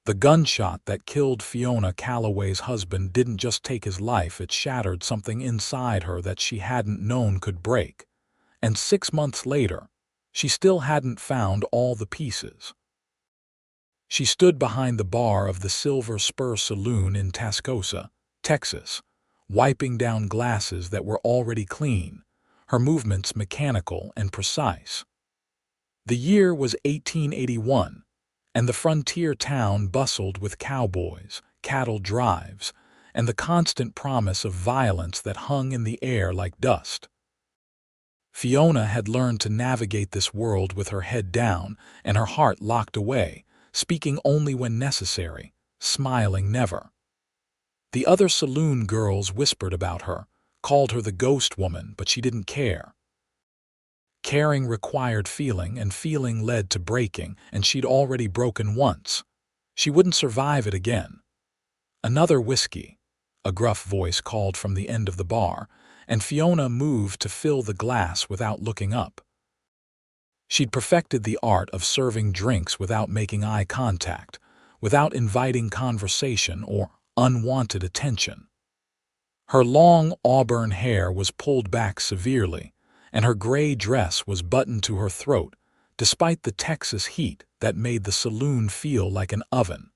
The gunshot that killed Fiona Calloway's husband didn't just take his life, it shattered something inside her that she hadn't known could break. And 6 months later, she still hadn't found all the pieces. She stood behind the bar of the Silver Spur Saloon in Tascosa, Texas, wiping down glasses that were already clean, her movements mechanical and precise. The year was 1881, and the frontier town bustled with cowboys, cattle drives, and the constant promise of violence that hung in the air like dust. Fiona had learned to navigate this world with her head down and her heart locked away, speaking only when necessary, smiling never. The other saloon girls whispered about her, called her the ghost woman, but she didn't care. Caring required feeling, and feeling led to breaking, and she'd already broken once. She wouldn't survive it again. "Another whiskey," a gruff voice called from the end of the bar, and Fiona moved to fill the glass without looking up. She'd perfected the art of serving drinks without making eye contact, without inviting conversation or unwanted attention. Her long auburn hair was pulled back severely, and her gray dress was buttoned to her throat, despite the Texas heat that made the saloon feel like an oven.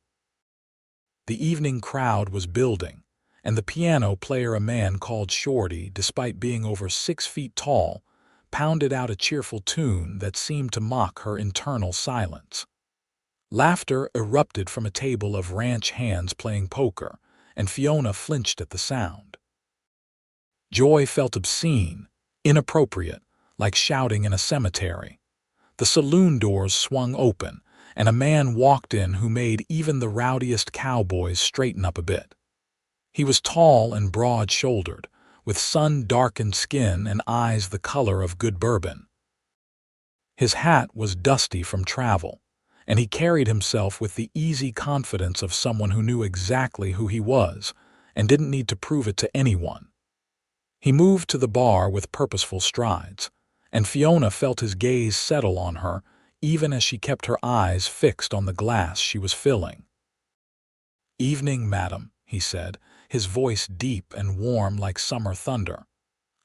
The evening crowd was building, and the piano player, a man called Shorty, despite being over 6 feet tall, pounded out a cheerful tune that seemed to mock her internal silence. Laughter erupted from a table of ranch hands playing poker, and Fiona flinched at the sound. Joy felt obscene, inappropriate, like shouting in a cemetery. The saloon doors swung open, and a man walked in who made even the rowdiest cowboys straighten up a bit. He was tall and broad-shouldered, with sun-darkened skin and eyes the color of good bourbon. His hat was dusty from travel, and he carried himself with the easy confidence of someone who knew exactly who he was and didn't need to prove it to anyone. He moved to the bar with purposeful strides, and Fiona felt his gaze settle on her even as she kept her eyes fixed on the glass she was filling. "Evening, madam," he said, his voice deep and warm like summer thunder.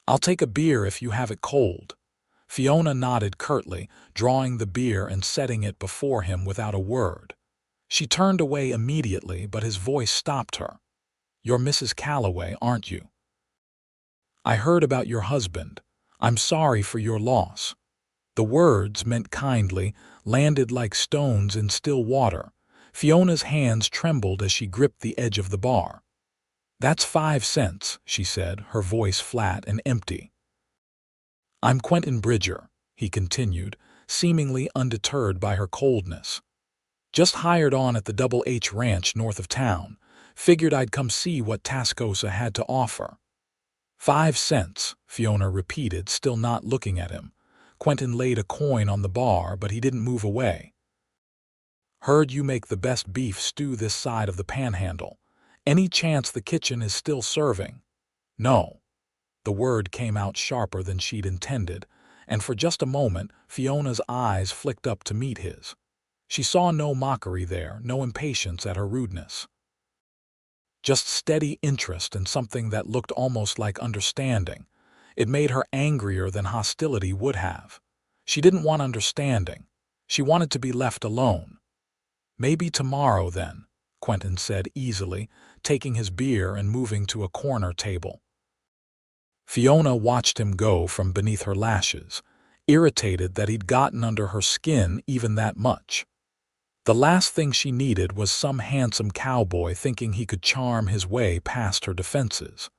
"I'll take a beer if you have it cold." Fiona nodded curtly, drawing the beer and setting it before him without a word. She turned away immediately, but his voice stopped her. "You're Mrs. Calloway, aren't you? I heard about your husband. I'm sorry for your loss." The words, meant kindly, landed like stones in still water. Fiona's hands trembled as she gripped the edge of the bar. "That's 5 cents, she said, her voice flat and empty. "I'm Quentin Bridger," he continued, seemingly undeterred by her coldness. "Just hired on at the Double H Ranch north of town. Figured I'd come see what Tascosa had to offer." 5 cents, Fiona repeated, still not looking at him. Quentin laid a coin on the bar, but he didn't move away. "Heard you make the best beef stew this side of the Panhandle. Any chance the kitchen is still serving?" "No." The word came out sharper than she'd intended, and for just a moment Fiona's eyes flicked up to meet his. She saw no mockery there, no impatience at her rudeness. Just steady interest and something that looked almost like understanding. It made her angrier than hostility would have. She didn't want understanding. She wanted to be left alone. "Maybe tomorrow, then," Quentin said easily, taking his beer and moving to a corner table. Fiona watched him go from beneath her lashes, irritated that he'd gotten under her skin even that much. The last thing she needed was some handsome cowboy thinking he could charm his way past her defenses.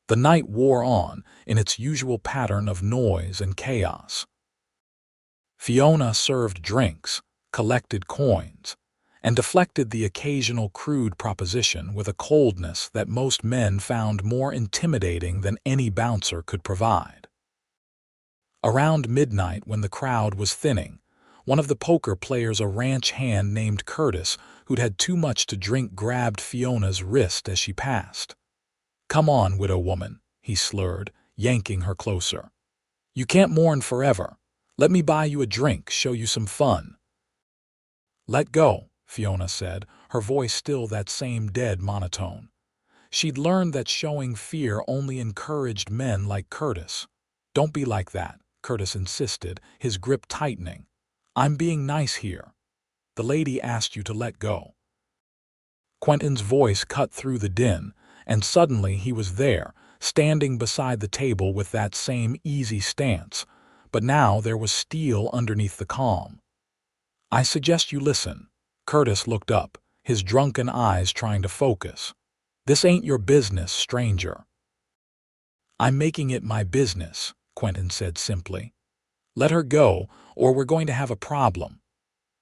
The night wore on in its usual pattern of noise and chaos. Fiona served drinks, collected coins, and deflected the occasional crude proposition with a coldness that most men found more intimidating than any bouncer could provide. Around midnight, when the crowd was thinning, one of the poker players, a ranch hand named Curtis, who'd had too much to drink, grabbed Fiona's wrist as she passed. "Come on, widow woman," he slurred, yanking her closer. "You can't mourn forever. Let me buy you a drink, show you some fun." "Let go," Fiona said, her voice still that same dead monotone. She'd learned that showing fear only encouraged men like Curtis. "Don't be like that," Curtis insisted, his grip tightening. "I'm being nice here. The lady asked you to let go." Quentin's voice cut through the din, and suddenly he was there, standing beside the table with that same easy stance, but now there was steel underneath the calm. "I suggest you listen." Curtis looked up, his drunken eyes trying to focus. "This ain't your business, stranger." "I'm making it my business," Quentin said simply. "Let her go, or we're going to have a problem."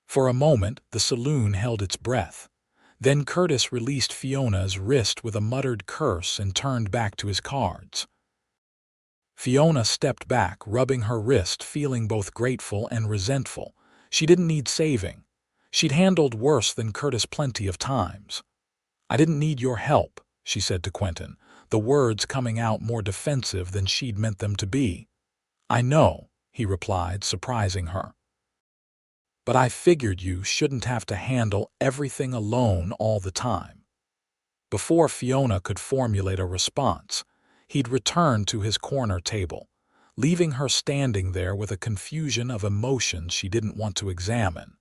For a moment, the saloon held its breath. Then Curtis released Fiona's wrist with a muttered curse and turned back to his cards. Fiona stepped back, rubbing her wrist, feeling both grateful and resentful. She didn't need saving. She'd handled worse than Curtis plenty of times. "I didn't need your help," she said to Quentin, the words coming out more defensive than she'd meant them to be. "I know," he replied, surprising her. "But I figured you shouldn't have to handle everything alone all the time." Before Fiona could formulate a response, he'd returned to his corner table, leaving her standing there with a confusion of emotions she didn't want to examine.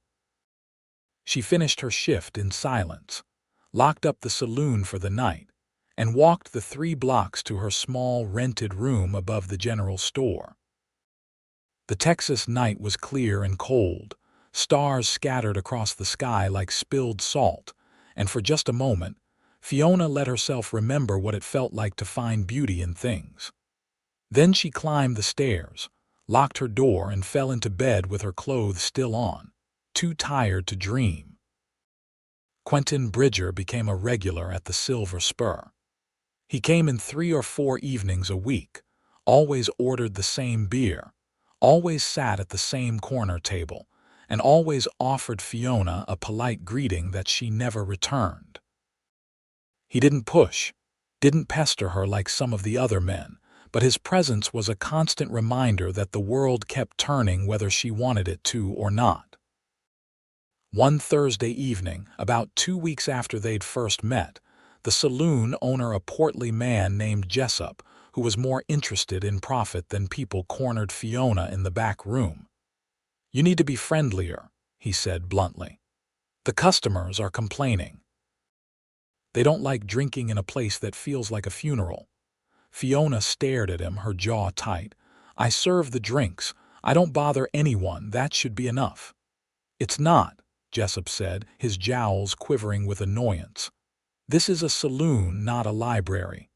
She finished her shift in silence, locked up the saloon for the night, and walked the 3 blocks to her small rented room above the general store. The Texas night was clear and cold, stars scattered across the sky like spilled salt, and for just a moment, Fiona let herself remember what it felt like to find beauty in things. Then she climbed the stairs, locked her door, and fell into bed with her clothes still on, too tired to dream. Quentin Bridger became a regular at the Silver Spur. He came in 3 or 4 evenings a week, always ordered the same beer, always sat at the same corner table, and always offered Fiona a polite greeting that she never returned. He didn't push, didn't pester her like some of the other men, but his presence was a constant reminder that the world kept turning whether she wanted it to or not. One Thursday evening, about 2 weeks after they'd first met, the saloon owner, a portly man named Jessup, who was more interested in profit than people, cornered Fiona in the back room. "You need to be friendlier," he said bluntly. "The customers are complaining. They don't like drinking in a place that feels like a funeral." Fiona stared at him, her jaw tight. "I serve the drinks. I don't bother anyone. That should be enough." "It's not," Jessup said, his jowls quivering with annoyance. "This is a saloon, not a library.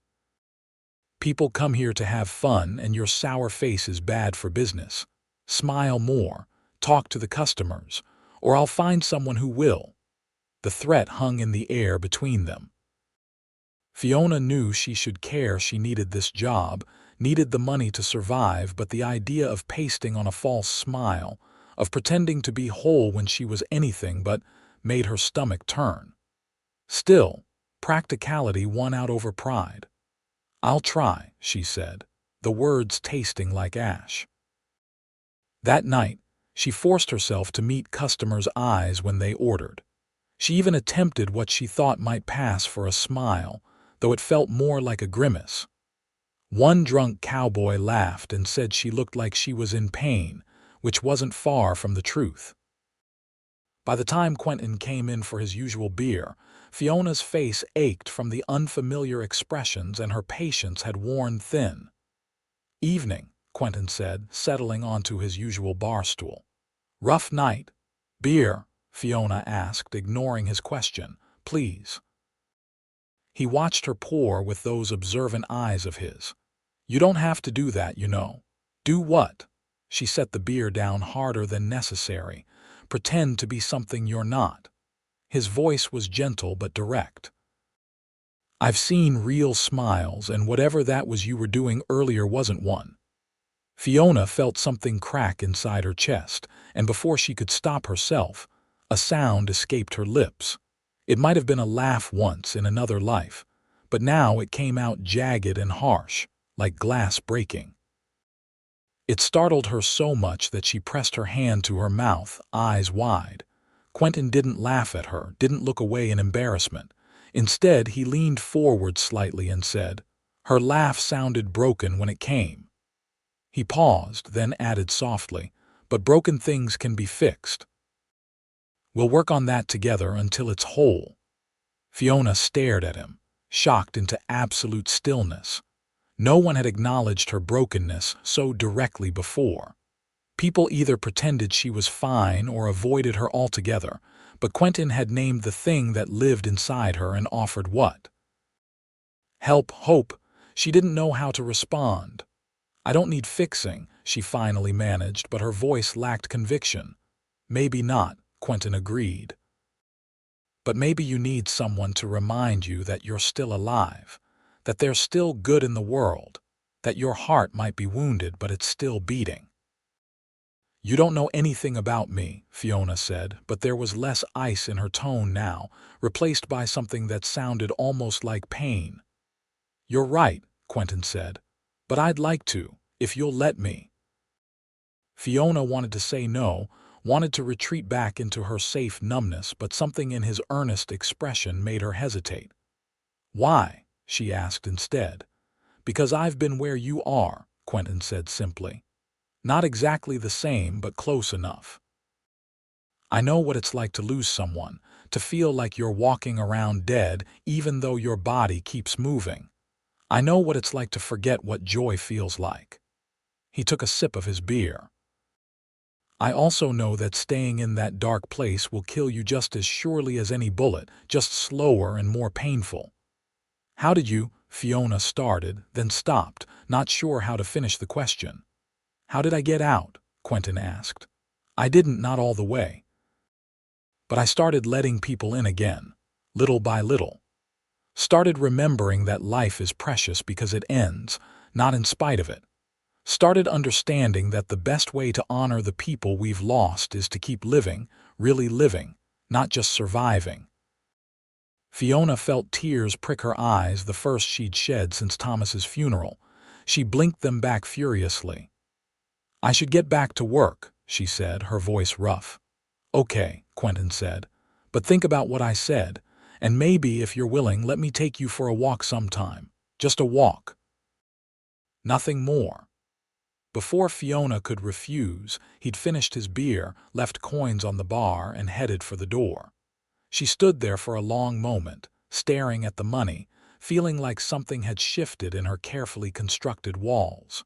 People come here to have fun, and your sour face is bad for business. Smile more, talk to the customers, or I'll find someone who will." The threat hung in the air between them. Fiona knew she should care. She needed this job, needed the money to survive, but the idea of pasting on a false smile, of pretending to be whole when she was anything but, made her stomach turn. Still, practicality won out over pride. "I'll try," she said, the words tasting like ash. That night, she forced herself to meet customers' eyes when they ordered. She even attempted what she thought might pass for a smile, though it felt more like a grimace. One drunk cowboy laughed and said she looked like she was in pain, which wasn't far from the truth. By the time Quentin came in for his usual beer, Fiona's face ached from the unfamiliar expressions and her patience had worn thin. "Evening," Quentin said, settling onto his usual bar stool. "Rough night." "Beer?" Fiona asked, ignoring his question. "Please." He watched her pour with those observant eyes of his. "You don't have to do that, you know." "Do what?" She set the beer down harder than necessary. "Pretend to be something you're not." His voice was gentle but direct. "I've seen real smiles, and whatever that was you were doing earlier wasn't one." Fiona felt something crack inside her chest, and before she could stop herself, a sound escaped her lips. It might have been a laugh once in another life, but now it came out jagged and harsh, like glass breaking. It startled her so much that she pressed her hand to her mouth, eyes wide. Quentin didn't laugh at her, didn't look away in embarrassment. Instead, he leaned forward slightly and said, "Her laugh sounded broken when it came." He paused, then added softly, "But broken things can be fixed. We'll work on that together until it's whole." Fiona stared at him, shocked into absolute stillness. No one had acknowledged her brokenness so directly before. People either pretended she was fine or avoided her altogether, but Quentin had named the thing that lived inside her and offered what? Help, hope. She didn't know how to respond. "I don't need fixing," she finally managed, but her voice lacked conviction. "Maybe not," Quentin agreed. "But maybe you need someone to remind you that you're still alive, that there's still good in the world, that your heart might be wounded but it's still beating." "You don't know anything about me," Fiona said, but there was less ice in her tone now, replaced by something that sounded almost like pain. "You're right," Quentin said, "but I'd like to, if you'll let me." Fiona wanted to say no, wanted to retreat back into her safe numbness, but something in his earnest expression made her hesitate. "Why?" she asked instead. "Because I've been where you are," Quentin said simply. "Not exactly the same, but close enough. I know what it's like to lose someone, to feel like you're walking around dead even though your body keeps moving. I know what it's like to forget what joy feels like." He took a sip of his beer. "I also know that staying in that dark place will kill you just as surely as any bullet, just slower and more painful." "How did you?" Fiona started, then stopped, not sure how to finish the question. "How did I get out?" Quentin asked. "I didn't, not all the way. But I started letting people in again, little by little. Started remembering that life is precious because it ends, not in spite of it. Started understanding that the best way to honor the people we've lost is to keep living, really living, not just surviving." Fiona felt tears prick her eyes, the first she'd shed since Thomas's funeral. She blinked them back furiously. "I should get back to work," she said, her voice rough. "Okay," Quentin said, "but think about what I said, and maybe, if you're willing, let me take you for a walk sometime. Just a walk. Nothing more." Before Fiona could refuse, he'd finished his beer, left coins on the bar, and headed for the door. She stood there for a long moment, staring at the money, feeling like something had shifted in her carefully constructed walls.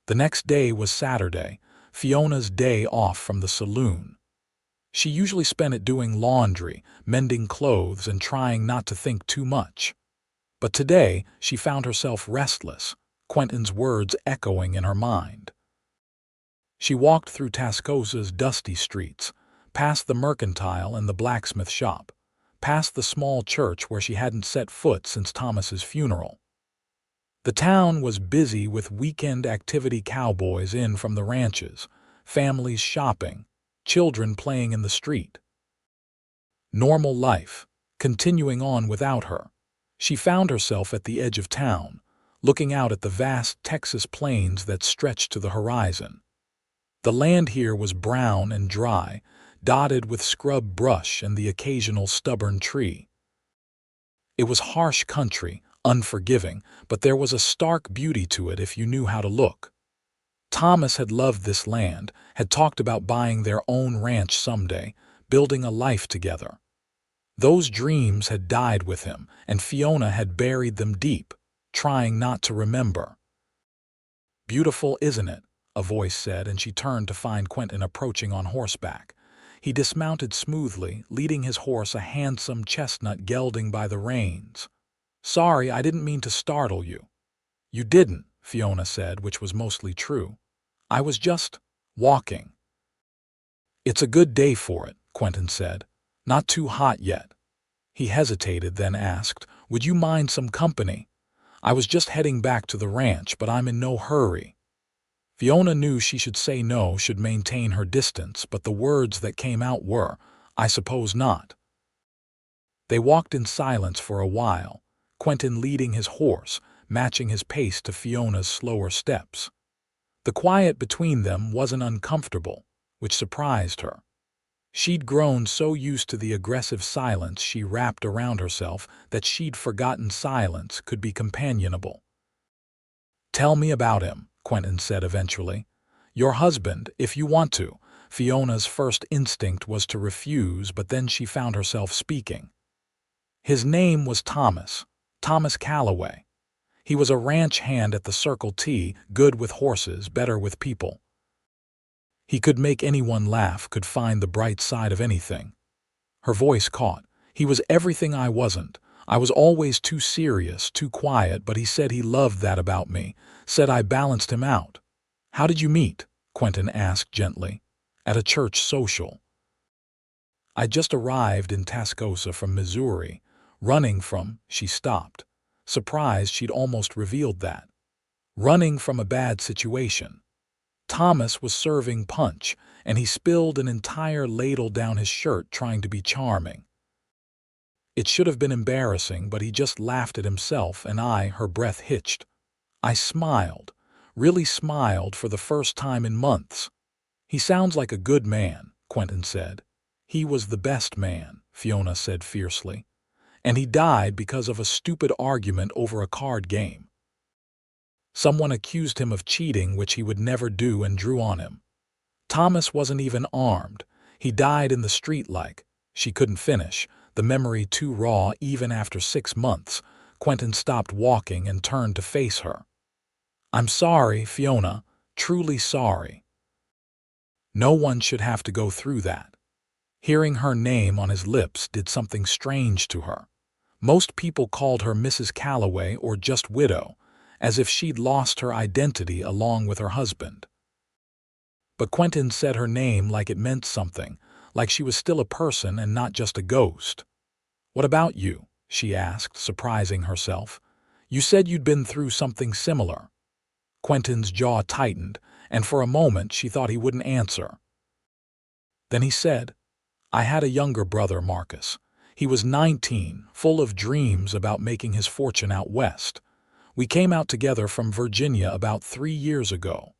The next day was Saturday, Fiona's day off from the saloon. She usually spent it doing laundry, mending clothes, and trying not to think too much. But today she found herself restless, Quentin's words echoing in her mind. She walked through Tascosa's dusty streets, past the mercantile and the blacksmith shop, past the small church where she hadn't set foot since Thomas's funeral. The town was busy with weekend activity, cowboys in from the ranches, families shopping, children playing in the street. Normal life, continuing on without her. She found herself at the edge of town, looking out at the vast Texas plains that stretched to the horizon. The land here was brown and dry, dotted with scrub brush and the occasional stubborn tree. It was harsh country, unforgiving, but there was a stark beauty to it if you knew how to look. Thomas had loved this land, had talked about buying their own ranch someday, building a life together. Those dreams had died with him, and Fiona had buried them deep, trying not to remember. "Beautiful, isn't it?" a voice said, and she turned to find Quentin approaching on horseback. He dismounted smoothly, leading his horse, a handsome chestnut gelding, by the reins. "Sorry, I didn't mean to startle you." "You didn't," Fiona said, which was mostly true. "I was just walking." "It's a good day for it," Quentin said. "Not too hot yet." He hesitated, then asked, "Would you mind some company? I was just heading back to the ranch, but I'm in no hurry." Fiona knew she should say no, should maintain her distance, but the words that came out were, "I suppose not." They walked in silence for a while, Quentin leading his horse, matching his pace to Fiona's slower steps. The quiet between them wasn't uncomfortable, which surprised her. She'd grown so used to the aggressive silence she wrapped around herself that she'd forgotten silence could be companionable. "Tell me about him," Quentin said eventually. "Your husband, if you want to." Fiona's first instinct was to refuse, but then she found herself speaking. "His name was Thomas Calloway. He was a ranch hand at the Circle T, good with horses, better with people. He could make anyone laugh, could find the bright side of anything." Her voice caught. "He was everything I wasn't. I was always too serious, too quiet, but he said he loved that about me, said I balanced him out." "How did you meet?" Quentin asked gently. "At a church social. I just arrived in Tascosa from Missouri, running from—" She stopped, surprised she'd almost revealed that. "Running from a bad situation. Thomas was serving punch, and he spilled an entire ladle down his shirt trying to be charming. It should have been embarrassing, but he just laughed at himself, and her breath hitched. I smiled, really smiled for the first time in months." "He sounds like a good man," Quentin said. "He was the best man," Fiona said fiercely. "And he died because of a stupid argument over a card game. Someone accused him of cheating, which he would never do, and drew on him. Thomas wasn't even armed. He died in the street like—" She couldn't finish, the memory too raw even after 6 months. Quentin stopped walking and turned to face her. "I'm sorry, Fiona, truly sorry. No one should have to go through that." Hearing her name on his lips did something strange to her. Most people called her Mrs. Calloway or just widow, as if she'd lost her identity along with her husband. But Quentin said her name like it meant something, like she was still a person and not just a ghost. "What about you?" she asked, surprising herself. "You said you'd been through something similar." Quentin's jaw tightened, and for a moment she thought he wouldn't answer. Then he said, "I had a younger brother, Marcus. He was 19, full of dreams about making his fortune out west. We came out together from Virginia about 3 years ago.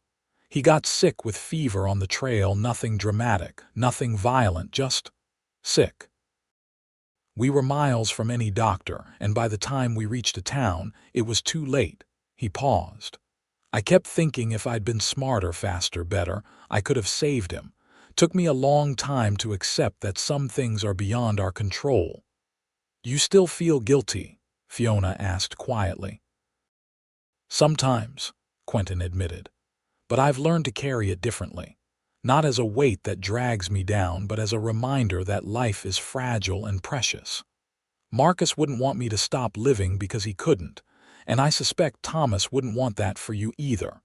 He got sick with fever on the trail, nothing dramatic, nothing violent, just sick. We were miles from any doctor, and by the time we reached a town, it was too late." He paused. "I kept thinking if I'd been smarter, faster, better, I could have saved him. Took me a long time to accept that some things are beyond our control." "Do you still feel guilty?" Fiona asked quietly. "Sometimes," Quentin admitted. "But I've learned to carry it differently. Not as a weight that drags me down, but as a reminder that life is fragile and precious. Marcus wouldn't want me to stop living because he couldn't, and I suspect Thomas wouldn't want that for you either."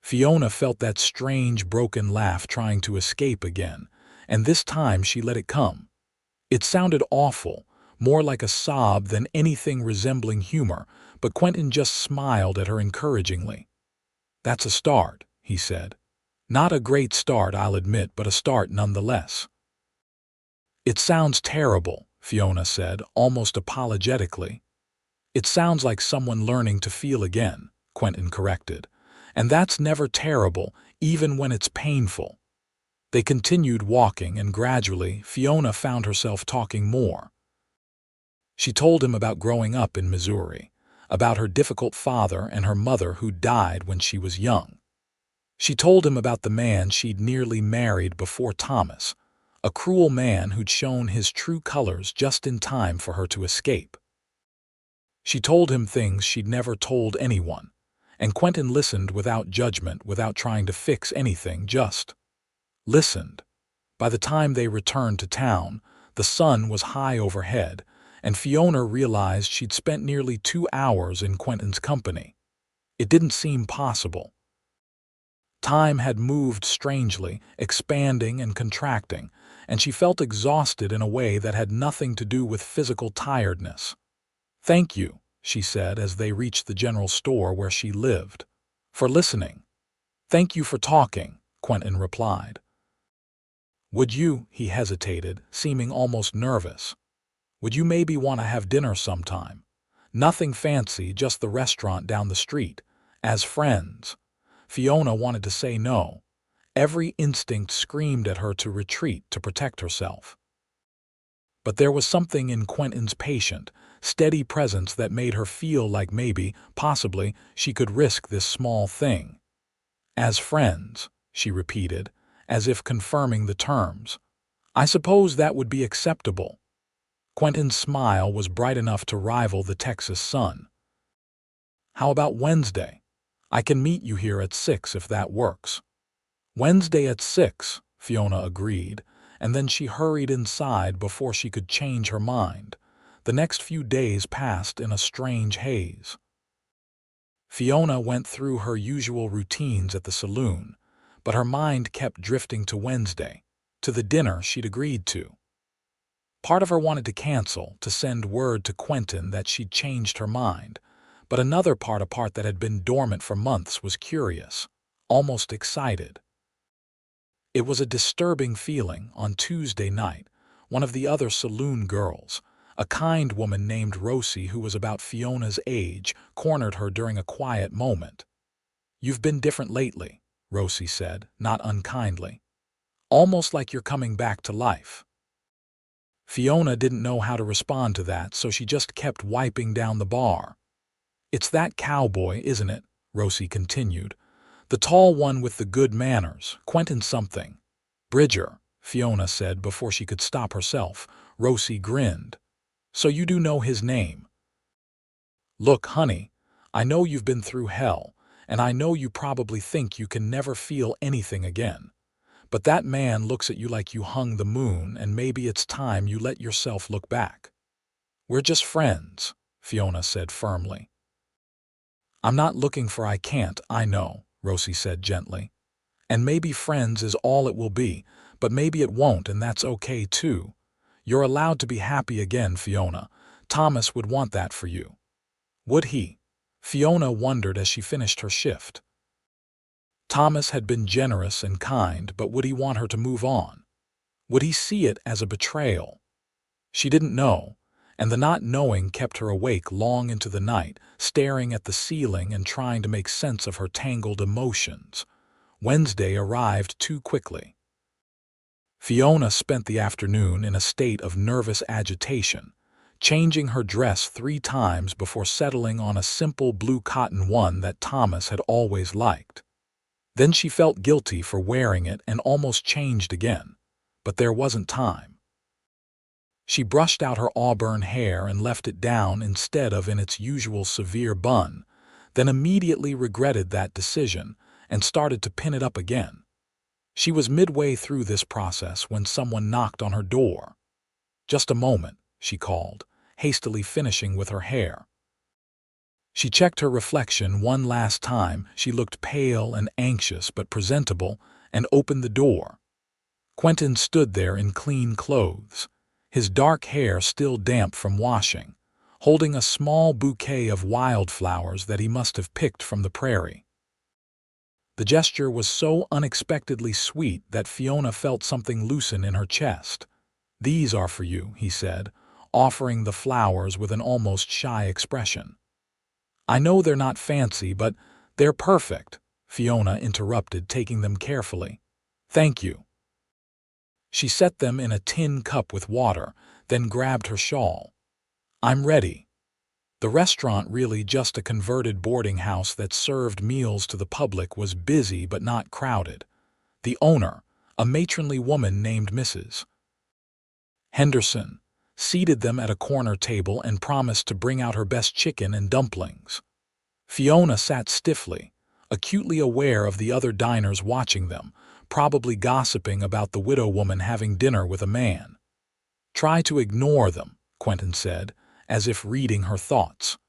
Fiona felt that strange, broken laugh trying to escape again, and this time she let it come. It sounded awful, more like a sob than anything resembling humor, but Quentin just smiled at her encouragingly. "That's a start," he said. "Not a great start, I'll admit, but a start nonetheless." "It sounds terrible," Fiona said, almost apologetically. "It sounds like someone learning to feel again," Quentin corrected. "And that's never terrible, even when it's painful." They continued walking, and gradually Fiona found herself talking more. She told him about growing up in Missouri, about her difficult father and her mother who died when she was young. She told him about the man she'd nearly married before Thomas, a cruel man who'd shown his true colors just in time for her to escape. She told him things she'd never told anyone, and Quentin listened without judgment, without trying to fix anything, just listened. By the time they returned to town, the sun was high overhead, and Fiona realized she'd spent nearly 2 hours in Quentin's company. It didn't seem possible. Time had moved strangely, expanding and contracting, and she felt exhausted in a way that had nothing to do with physical tiredness. "Thank you," she said as they reached the general store where she lived, "for listening." "Thank you for talking," Quentin replied. "Would you," he hesitated, seeming almost nervous, "would you maybe want to have dinner sometime? Nothing fancy, just the restaurant down the street, as friends." Fiona wanted to say no. Every instinct screamed at her to retreat, to protect herself. But there was something in Quentin's patient, steady presence that made her feel like maybe, possibly, she could risk this small thing. "As friends," she repeated, as if confirming the terms. "I suppose that would be acceptable." Quentin's smile was bright enough to rival the Texas sun. "How about Wednesday? I can meet you here at 6 if that works." "Wednesday at 6, Fiona agreed, and then she hurried inside before she could change her mind. The next few days passed in a strange haze. Fiona went through her usual routines at the saloon, but her mind kept drifting to Wednesday, to the dinner she'd agreed to. Part of her wanted to cancel, to send word to Quentin that she'd changed her mind, but another part, a part that had been dormant for months, was curious, almost excited. It was a disturbing feeling. On Tuesday night, one of the other saloon girls, a kind woman named Rosie who was about Fiona's age, cornered her during a quiet moment. "You've been different lately," Rosie said, not unkindly. "Almost like you're coming back to life." Fiona didn't know how to respond to that, so she just kept wiping down the bar. "It's that cowboy, isn't it?" Rosie continued. "The tall one with the good manners, Quentin something." "Bridger," Fiona said before she could stop herself. Rosie grinned. "So you do know his name?" "Look, honey, I know you've been through hell, and I know you probably think you can never feel anything again. But that man looks at you like you hung the moon, and maybe it's time you let yourself look back." "We're just friends," Fiona said firmly. "I'm not looking for I can't, I know," Rosie said gently. "And maybe friends is all it will be, but maybe it won't, and that's okay too. You're allowed to be happy again, Fiona. Thomas would want that for you." "Would he?" Fiona wondered as she finished her shift. Thomas had been generous and kind, but would he want her to move on? Would he see it as a betrayal? She didn't know, and the not knowing kept her awake long into the night, staring at the ceiling and trying to make sense of her tangled emotions. Wednesday arrived too quickly. Fiona spent the afternoon in a state of nervous agitation, changing her dress 3 times before settling on a simple blue cotton one that Thomas had always liked. Then she felt guilty for wearing it and almost changed again, but there wasn't time. She brushed out her auburn hair and left it down instead of in its usual severe bun, then immediately regretted that decision and started to pin it up again. She was midway through this process when someone knocked on her door. "Just a moment," she called, hastily finishing with her hair. She checked her reflection one last time. She looked pale and anxious but presentable, and opened the door. Quentin stood there in clean clothes, his dark hair still damp from washing, holding a small bouquet of wildflowers that he must have picked from the prairie. The gesture was so unexpectedly sweet that Fiona felt something loosen in her chest. "These are for you," he said, offering the flowers with an almost shy expression. "I know they're not fancy, but they're perfect," Fiona interrupted, taking them carefully. "Thank you." She set them in a tin cup with water, then grabbed her shawl. "I'm ready." The restaurant, really just a converted boarding house that served meals to the public, was busy but not crowded. The owner, a matronly woman named Mrs. Henderson, seated them at a corner table and promised to bring out her best chicken and dumplings. Fiona sat stiffly, acutely aware of the other diners watching them, probably gossiping about the widow woman having dinner with a man. "Try to ignore them," Quentin said, as if reading her thoughts.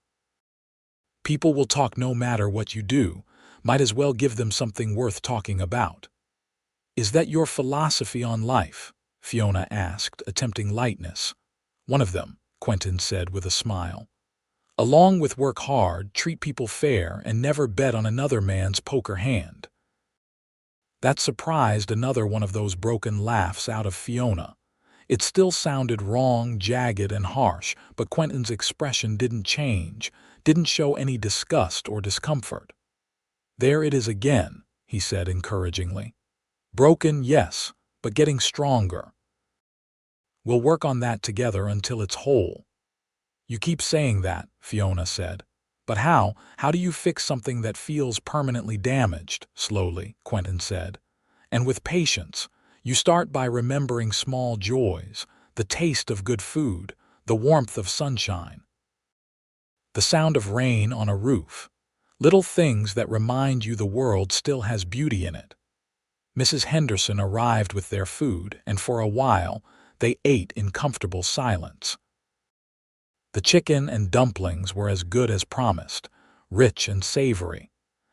"People will talk no matter what you do. Might as well give them something worth talking about." "Is that your philosophy on life?" Fiona asked, attempting lightness. "One of them," Quentin said with a smile. "Along with work hard, treat people fair, and never bet on another man's poker hand." That surprised another one of those broken laughs out of Fiona. It still sounded wrong, jagged, and harsh, but Quentin's expression didn't change, didn't show any disgust or discomfort. "There it is again," he said encouragingly. Broken, yes, but getting stronger. We'll work on that together until it's whole. You keep saying that, Fiona said. But how? How do you fix something that feels permanently damaged? Slowly, Quentin said. And with patience. You start by remembering small joys, the taste of good food, the warmth of sunshine, the sound of rain on a roof, little things that remind you the world still has beauty in it. Mrs. Henderson arrived with their food, and for a while they ate in comfortable silence. The chicken and dumplings were as good as promised, rich and savory,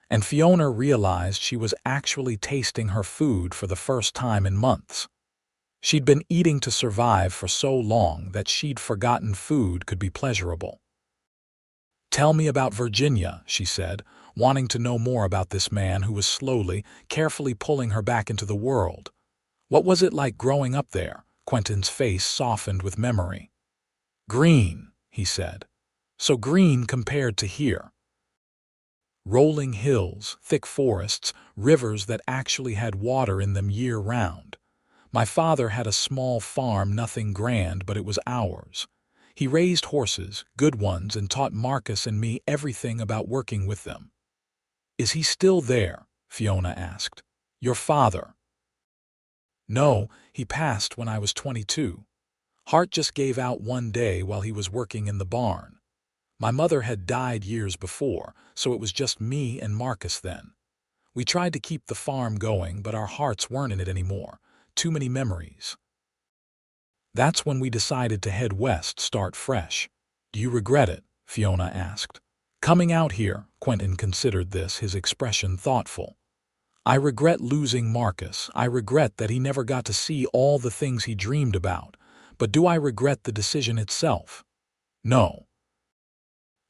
and Fiona realized she was actually tasting her food for the first time in months. She'd been eating to survive for so long that she'd forgotten food could be pleasurable. "Tell me about Virginia," she said, wanting to know more about this man who was slowly, carefully pulling her back into the world. "What was it like growing up there?" Quentin's face softened with memory. "Green," he said. "So green compared to here. Rolling hills, thick forests, rivers that actually had water in them year-round. My father had a small farm, nothing grand, but it was ours. He raised horses, good ones, and taught Marcus and me everything about working with them." "Is he still there?" Fiona asked. "Your father?" "No, he passed when I was 22. Heart just gave out one day while he was working in the barn. My mother had died years before, so it was just me and Marcus then. We tried to keep the farm going, but our hearts weren't in it anymore. Too many memories. That's when we decided to head west, start fresh." "Do you regret it?" Fiona asked. "Coming out here," Quentin considered this, his expression thoughtful. "I regret losing Marcus. I regret that he never got to see all the things he dreamed about. But do I regret the decision itself? No.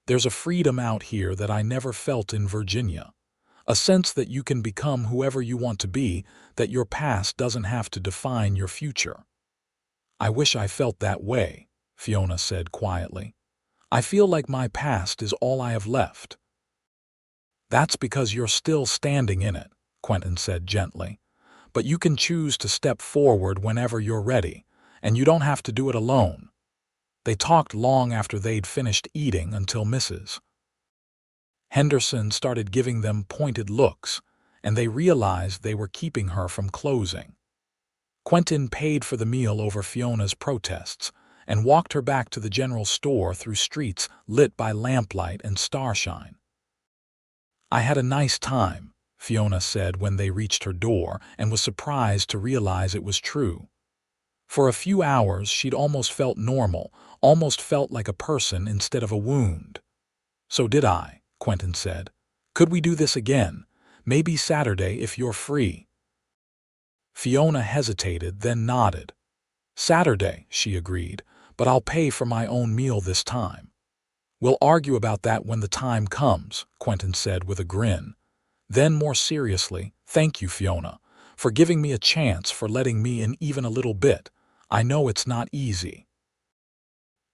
There's a freedom out here that I never felt in Virginia. A sense that you can become whoever you want to be, that your past doesn't have to define your future." "I wish I felt that way," Fiona said quietly. "I feel like my past is all I have left." "That's because you're still standing in it," Quentin said gently. "But you can choose to step forward whenever you're ready, and you don't have to do it alone." They talked long after they'd finished eating until Mrs. Henderson started giving them pointed looks, and they realized they were keeping her from closing. Quentin paid for the meal over Fiona's protests and walked her back to the general store through streets lit by lamplight and starshine. "I had a nice time," Fiona said when they reached her door, and was surprised to realize it was true. For a few hours she'd almost felt normal, almost felt like a person instead of a wound. "So did I," Quentin said. "Could we do this again? Maybe Saturday if you're free." Fiona hesitated, then nodded. "Saturday," she agreed, "but I'll pay for my own meal this time." "We'll argue about that when the time comes," Quentin said with a grin. Then more seriously, "Thank you, Fiona, for giving me a chance, for letting me in even a little bit. I know it's not easy."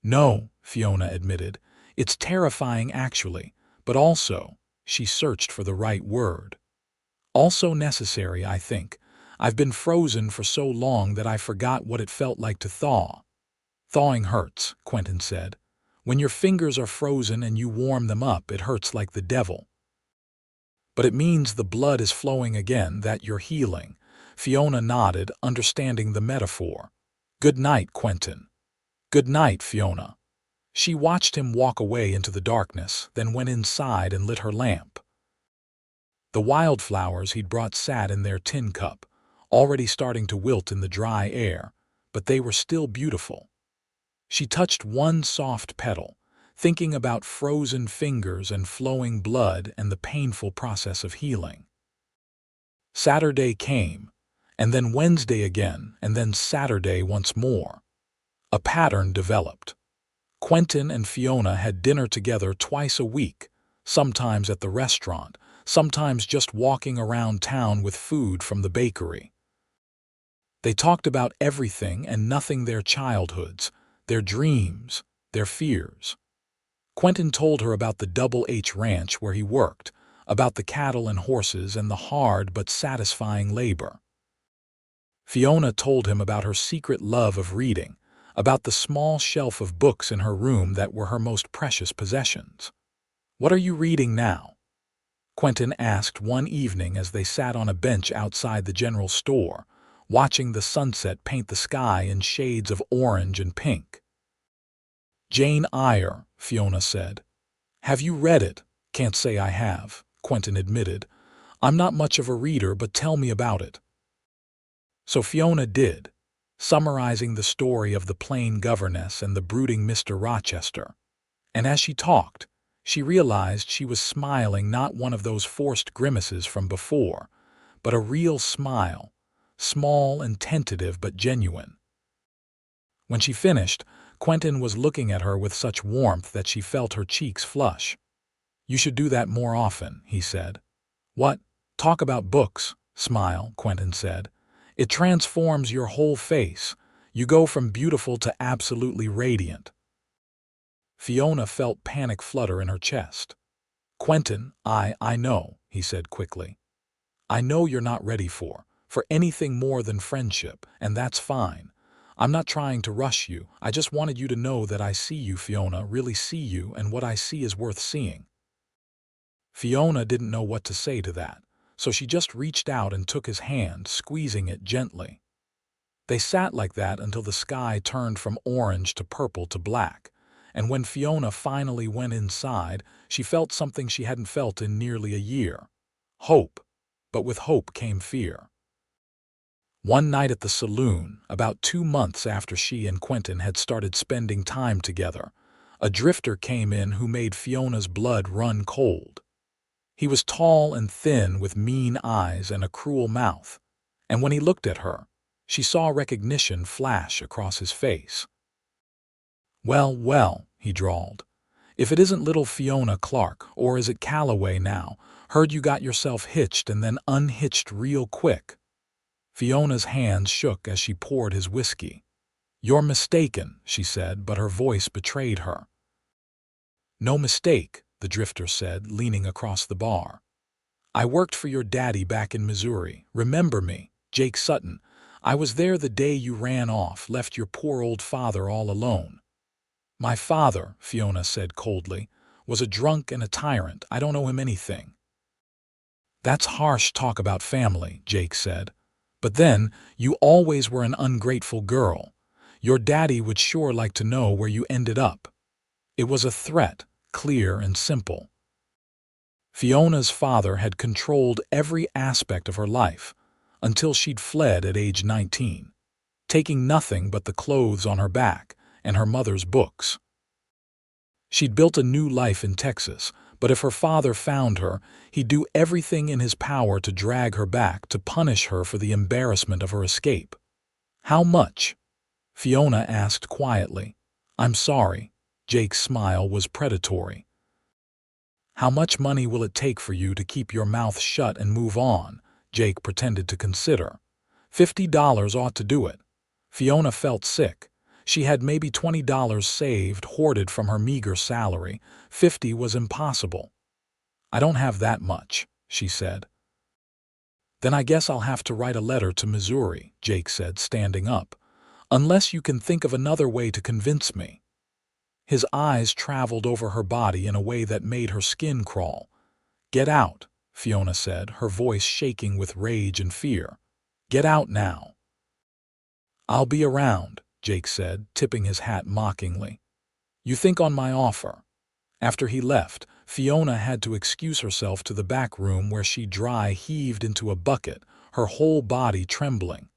"No," Fiona admitted. "It's terrifying actually, but also," she searched for the right word, "also necessary, I think. I've been frozen for so long that I forgot what it felt like to thaw." "Thawing hurts," Quentin said. "When your fingers are frozen and you warm them up, it hurts like the devil. But it means the blood is flowing again, that you're healing." Fiona nodded, understanding the metaphor. "Good night, Quentin." "Good night, Fiona." She watched him walk away into the darkness, then went inside and lit her lamp. The wildflowers he'd brought sat in their tin cup, already starting to wilt in the dry air, but they were still beautiful. She touched one soft petal, thinking about frozen fingers and flowing blood and the painful process of healing. Saturday came, and then Wednesday again, and then Saturday once more. A pattern developed. Quentin and Fiona had dinner together twice a week, sometimes at the restaurant, sometimes just walking around town with food from the bakery. They talked about everything and nothing, their childhoods, their dreams, their fears. Quentin told her about the Double H Ranch where he worked, about the cattle and horses and the hard but satisfying labor. Fiona told him about her secret love of reading, about the small shelf of books in her room that were her most precious possessions. "What are you reading now?" Quentin asked one evening as they sat on a bench outside the general store, watching the sunset paint the sky in shades of orange and pink. "Jane Eyre," Fiona said. "Have you read it?" "Can't say I have," Quentin admitted. "I'm not much of a reader, but tell me about it." So Fiona did, summarizing the story of the plain governess and the brooding Mr. Rochester. And as she talked, she realized she was smiling, not one of those forced grimaces from before, but a real smile, small and tentative but genuine. When she finished, Quentin was looking at her with such warmth that she felt her cheeks flush. "You should do that more often," he said. "What? Talk about books?" "Smile," Quentin said. "It transforms your whole face. You go from beautiful to absolutely radiant." Fiona felt panic flutter in her chest. "Quentin, I know," he said quickly. "I know you're not ready for anything more than friendship, and that's fine. I'm not trying to rush you. I just wanted you to know that I see you, Fiona, really see you, and what I see is worth seeing." Fiona didn't know what to say to that, so she just reached out and took his hand, squeezing it gently. They sat like that until the sky turned from orange to purple to black, and when Fiona finally went inside, she felt something she hadn't felt in nearly a year. Hope. But with hope came fear. One night at the saloon, about 2 months after she and Quentin had started spending time together, a drifter came in who made Fiona's blood run cold. He was tall and thin with mean eyes and a cruel mouth, and when he looked at her, she saw recognition flash across his face. "Well, well," he drawled. "If it isn't little Fiona Clark, or is it Calloway now? Heard you got yourself hitched and then unhitched real quick." Fiona's hands shook as she poured his whiskey. "You're mistaken," she said, but her voice betrayed her. "No mistake," the drifter said, leaning across the bar. "I worked for your daddy back in Missouri. Remember me, Jake Sutton? I was there the day you ran off, left your poor old father all alone." "My father," Fiona said coldly, "was a drunk and a tyrant. I don't owe him anything." "That's harsh talk about family," Jake said. "But then, you always were an ungrateful girl. Your daddy would sure like to know where you ended up." It was a threat, clear and simple. Fiona's father had controlled every aspect of her life, until she'd fled at age 19, taking nothing but the clothes on her back and her mother's books. She'd built a new life in Texas, but if her father found her, he'd do everything in his power to drag her back, to punish her for the embarrassment of her escape. "How much?" Fiona asked quietly. "I'm sorry." Jake's smile was predatory. "How much money will it take for you to keep your mouth shut and move on?" Jake pretended to consider. $50 ought to do it." Fiona felt sick. She had maybe $20 saved, hoarded from her meager salary. 50 was impossible. "I don't have that much," she said. "Then I guess I'll have to write a letter to Missouri," Jake said, standing up. "Unless you can think of another way to convince me." His eyes traveled over her body in a way that made her skin crawl. "Get out," Fiona said, her voice shaking with rage and fear. "Get out now." "I'll be around," Jake said, tipping his hat mockingly. "You think on my offer." After he left, Fiona had to excuse herself to the back room where she dry heaved into a bucket, her whole body trembling.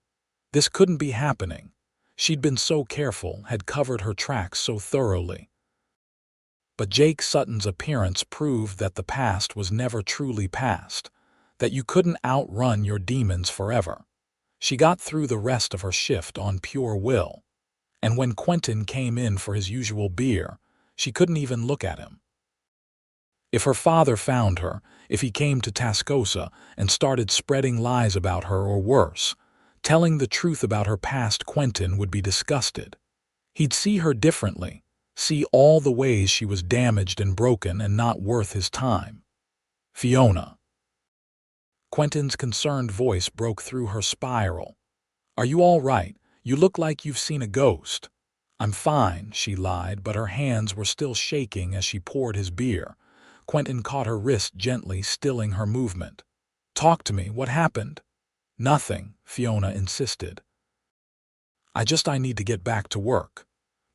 This couldn't be happening. She'd been so careful, had covered her tracks so thoroughly. But Jake Sutton's appearance proved that the past was never truly past, that you couldn't outrun your demons forever. She got through the rest of her shift on pure will. And when Quentin came in for his usual beer, she couldn't even look at him. If her father found her, if he came to Tascosa and started spreading lies about her, or worse, telling the truth about her past, Quentin would be disgusted. He'd see her differently, see all the ways she was damaged and broken and not worth his time. "Fiona." Quentin's concerned voice broke through her spiral. Are you all right? You look like you've seen a ghost. I'm fine, she lied, but her hands were still shaking as she poured his beer. Quentin caught her wrist gently, stilling her movement. Talk to me, what happened? Nothing, Fiona insisted. I need to get back to work.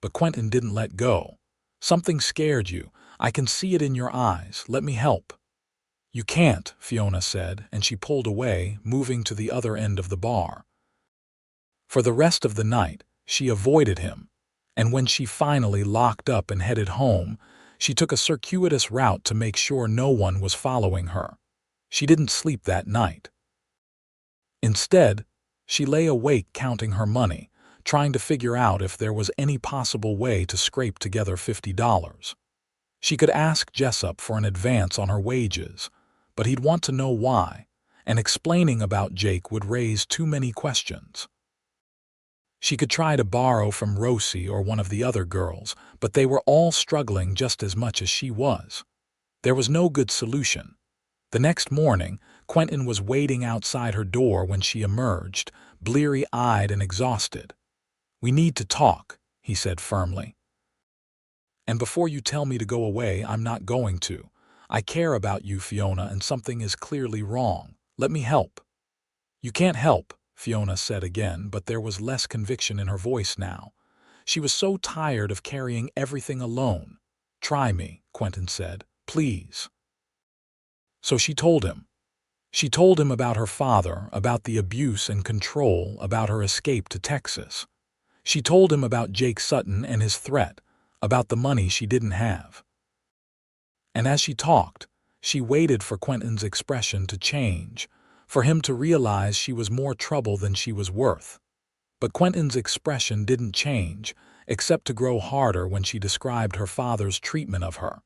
But Quentin didn't let go. Something scared you. I can see it in your eyes. Let me help. You can't, Fiona said, and she pulled away, moving to the other end of the bar. For the rest of the night, she avoided him, and when she finally locked up and headed home, she took a circuitous route to make sure no one was following her. She didn't sleep that night. Instead, she lay awake counting her money, trying to figure out if there was any possible way to scrape together $50. She could ask Jessup for an advance on her wages, but he'd want to know why, and explaining about Jake would raise too many questions. She could try to borrow from Rosie or one of the other girls, but they were all struggling just as much as she was. There was no good solution. The next morning, Quentin was waiting outside her door when she emerged, bleary-eyed and exhausted. We need to talk, he said firmly. And before you tell me to go away, I'm not going to. I care about you, Fiona, and something is clearly wrong. Let me help. You can't help, Fiona said again, but there was less conviction in her voice now. She was so tired of carrying everything alone. Try me, Quentin said. Please. So she told him. She told him about her father, about the abuse and control, about her escape to Texas. She told him about Jake Sutton and his threat, about the money she didn't have. And as she talked, she waited for Quentin's expression to change, for him to realize she was more trouble than she was worth. But Quentin's expression didn't change, except to grow harder when she described her father's treatment of her.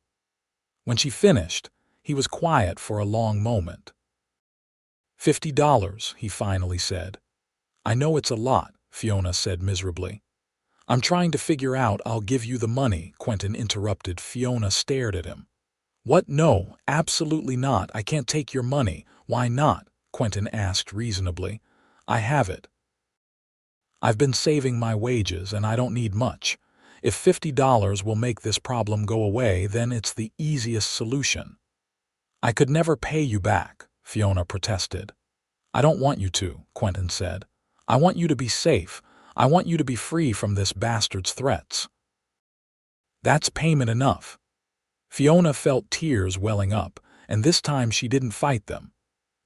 When she finished, he was quiet for a long moment. $50, he finally said. I know it's a lot, Fiona said miserably. I'm trying to figure out. I'll give you the money, Quentin interrupted. Fiona stared at him. What? No, absolutely not. I can't take your money. Why not? Quentin asked reasonably. I have it. I've been saving my wages and I don't need much. If $50 will make this problem go away, then it's the easiest solution. I could never pay you back, Fiona protested. I don't want you to, Quentin said. I want you to be safe. I want you to be free from this bastard's threats. That's payment enough. Fiona felt tears welling up, and this time she didn't fight them.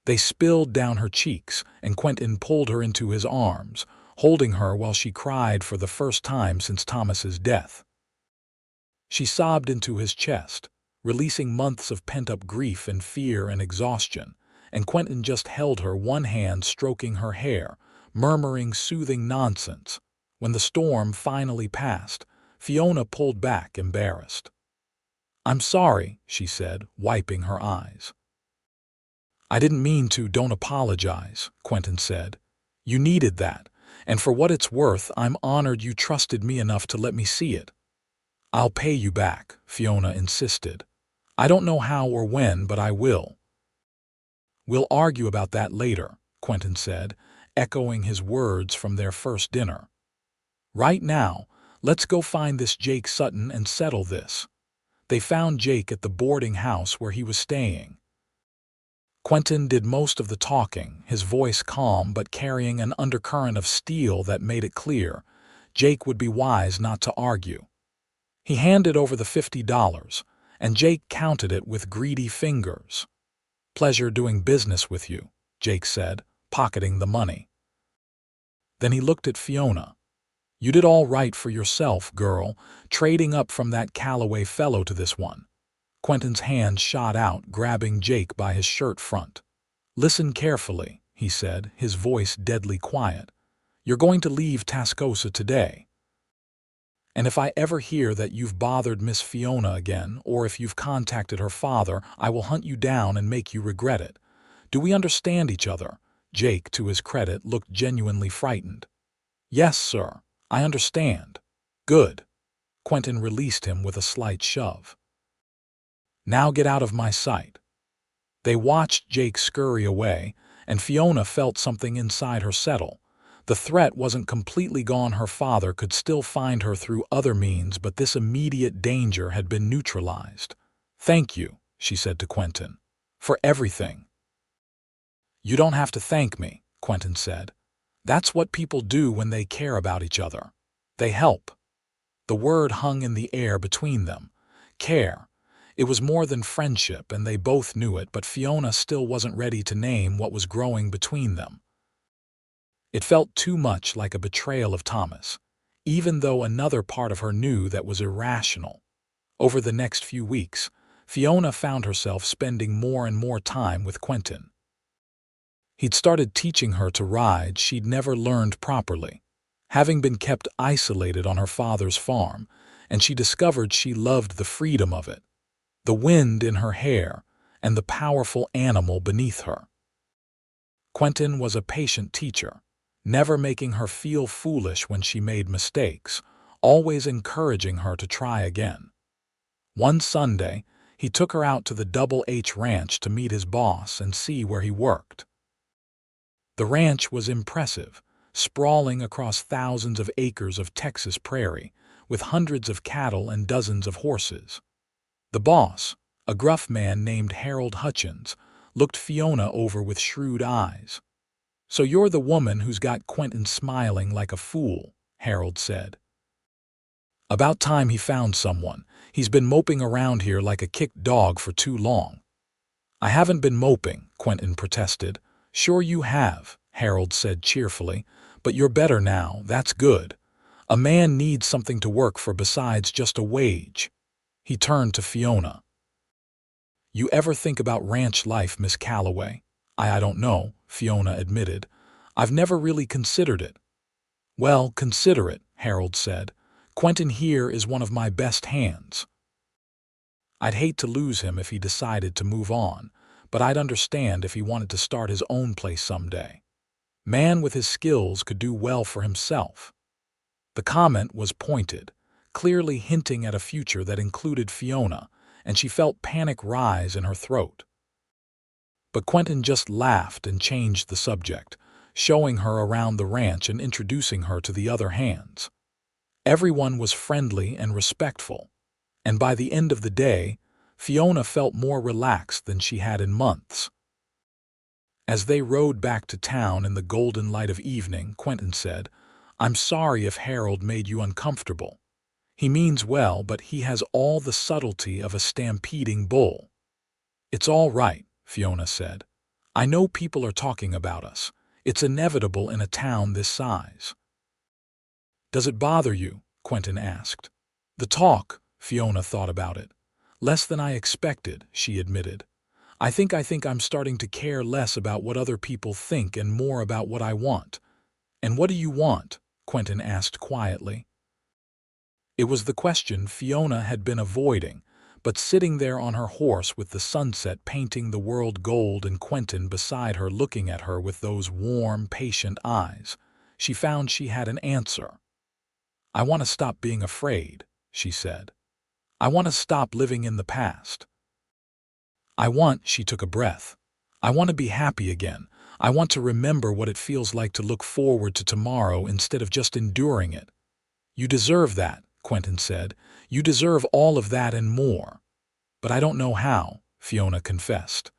They spilled down her cheeks, and Quentin pulled her into his arms, holding her while she cried for the first time since Thomas's death. She sobbed into his chest, releasing months of pent-up grief and fear and exhaustion, and Quentin just held her, one hand stroking her hair, murmuring soothing nonsense. When the storm finally passed, Fiona pulled back, embarrassed. I'm sorry, she said, wiping her eyes. I didn't mean to. Don't apologize, Quentin said. You needed that, and for what it's worth, I'm honored you trusted me enough to let me see it. I'll pay you back, Fiona insisted. I don't know how or when, but I will. We'll argue about that later, Quentin said, echoing his words from their first dinner. Right now, let's go find this Jake Sutton and settle this. They found Jake at the boarding house where he was staying. Quentin did most of the talking, his voice calm but carrying an undercurrent of steel that made it clear Jake would be wise not to argue. He handed over the $50, and Jake counted it with greedy fingers. Pleasure doing business with you, Jake said, pocketing the money. Then he looked at Fiona. You did all right for yourself, girl, trading up from that Calloway fellow to this one. Quentin's hand shot out, grabbing Jake by his shirt front. Listen carefully, he said, his voice deadly quiet. You're going to leave Tascosa today. And if I ever hear that you've bothered Miss Fiona again, or if you've contacted her father, I will hunt you down and make you regret it. Do we understand each other? Jake, to his credit, looked genuinely frightened. Yes, sir. I understand. Good. Quentin released him with a slight shove. Now get out of my sight. They watched Jake scurry away, and Fiona felt something inside her settle. The threat wasn't completely gone. Her father could still find her through other means, but this immediate danger had been neutralized. "Thank you," she said to Quentin, "for everything." "You don't have to thank me," Quentin said. "That's what people do when they care about each other. They help." The word hung in the air between them. Care. It was more than friendship, and they both knew it, but Fiona still wasn't ready to name what was growing between them. It felt too much like a betrayal of Thomas, even though another part of her knew that was irrational. Over the next few weeks, Fiona found herself spending more and more time with Quentin. He'd started teaching her to ride she'd never learned properly, having been kept isolated on her father's farm, and she discovered she loved the freedom of it, the wind in her hair, and the powerful animal beneath her. Quentin was a patient teacher, never making her feel foolish when she made mistakes, always encouraging her to try again. One Sunday, he took her out to the Double H Ranch to meet his boss and see where he worked. The ranch was impressive, sprawling across thousands of acres of Texas prairie, with hundreds of cattle and dozens of horses. The boss, a gruff man named Harold Hutchins, looked Fiona over with shrewd eyes. "So you're the woman who's got Quentin smiling like a fool," Harold said. "About time he found someone. He's been moping around here like a kicked dog for too long." "I haven't been moping," Quentin protested. "Sure you have," Harold said cheerfully, "but you're better now, that's good. A man needs something to work for besides just a wage." He turned to Fiona. "You ever think about ranch life, Miss Calloway?" I don't know," Fiona admitted. "I've never really considered it." "Well, consider it," Harold said. "Quentin here is one of my best hands. I'd hate to lose him if he decided to move on, but I'd understand if he wanted to start his own place someday. Man with his skills could do well for himself." The comment was pointed, clearly hinting at a future that included Fiona, and she felt panic rise in her throat. But Quentin just laughed and changed the subject, showing her around the ranch and introducing her to the other hands. Everyone was friendly and respectful, and by the end of the day, Fiona felt more relaxed than she had in months. As they rode back to town in the golden light of evening, Quentin said, "I'm sorry if Harold made you uncomfortable. He means well, but he has all the subtlety of a stampeding bull." "It's all right," Fiona said. "I know people are talking about us. It's inevitable in a town this size." "Does it bother you?" Quentin asked. "The talk," Fiona thought about it. "Less than I expected," she admitted. I think I'm starting to care less about what other people think and more about what I want." "And what do you want?" Quentin asked quietly. It was the question Fiona had been avoiding, but sitting there on her horse with the sunset painting the world gold and Quentin beside her looking at her with those warm, patient eyes, she found she had an answer. "I want to stop being afraid," she said. "I want to stop living in the past. She took a breath. "I want to be happy again. I want to remember what it feels like to look forward to tomorrow instead of just enduring it." "You deserve that," Quentin said. "You deserve all of that and more." "But I don't know how," Fiona confessed.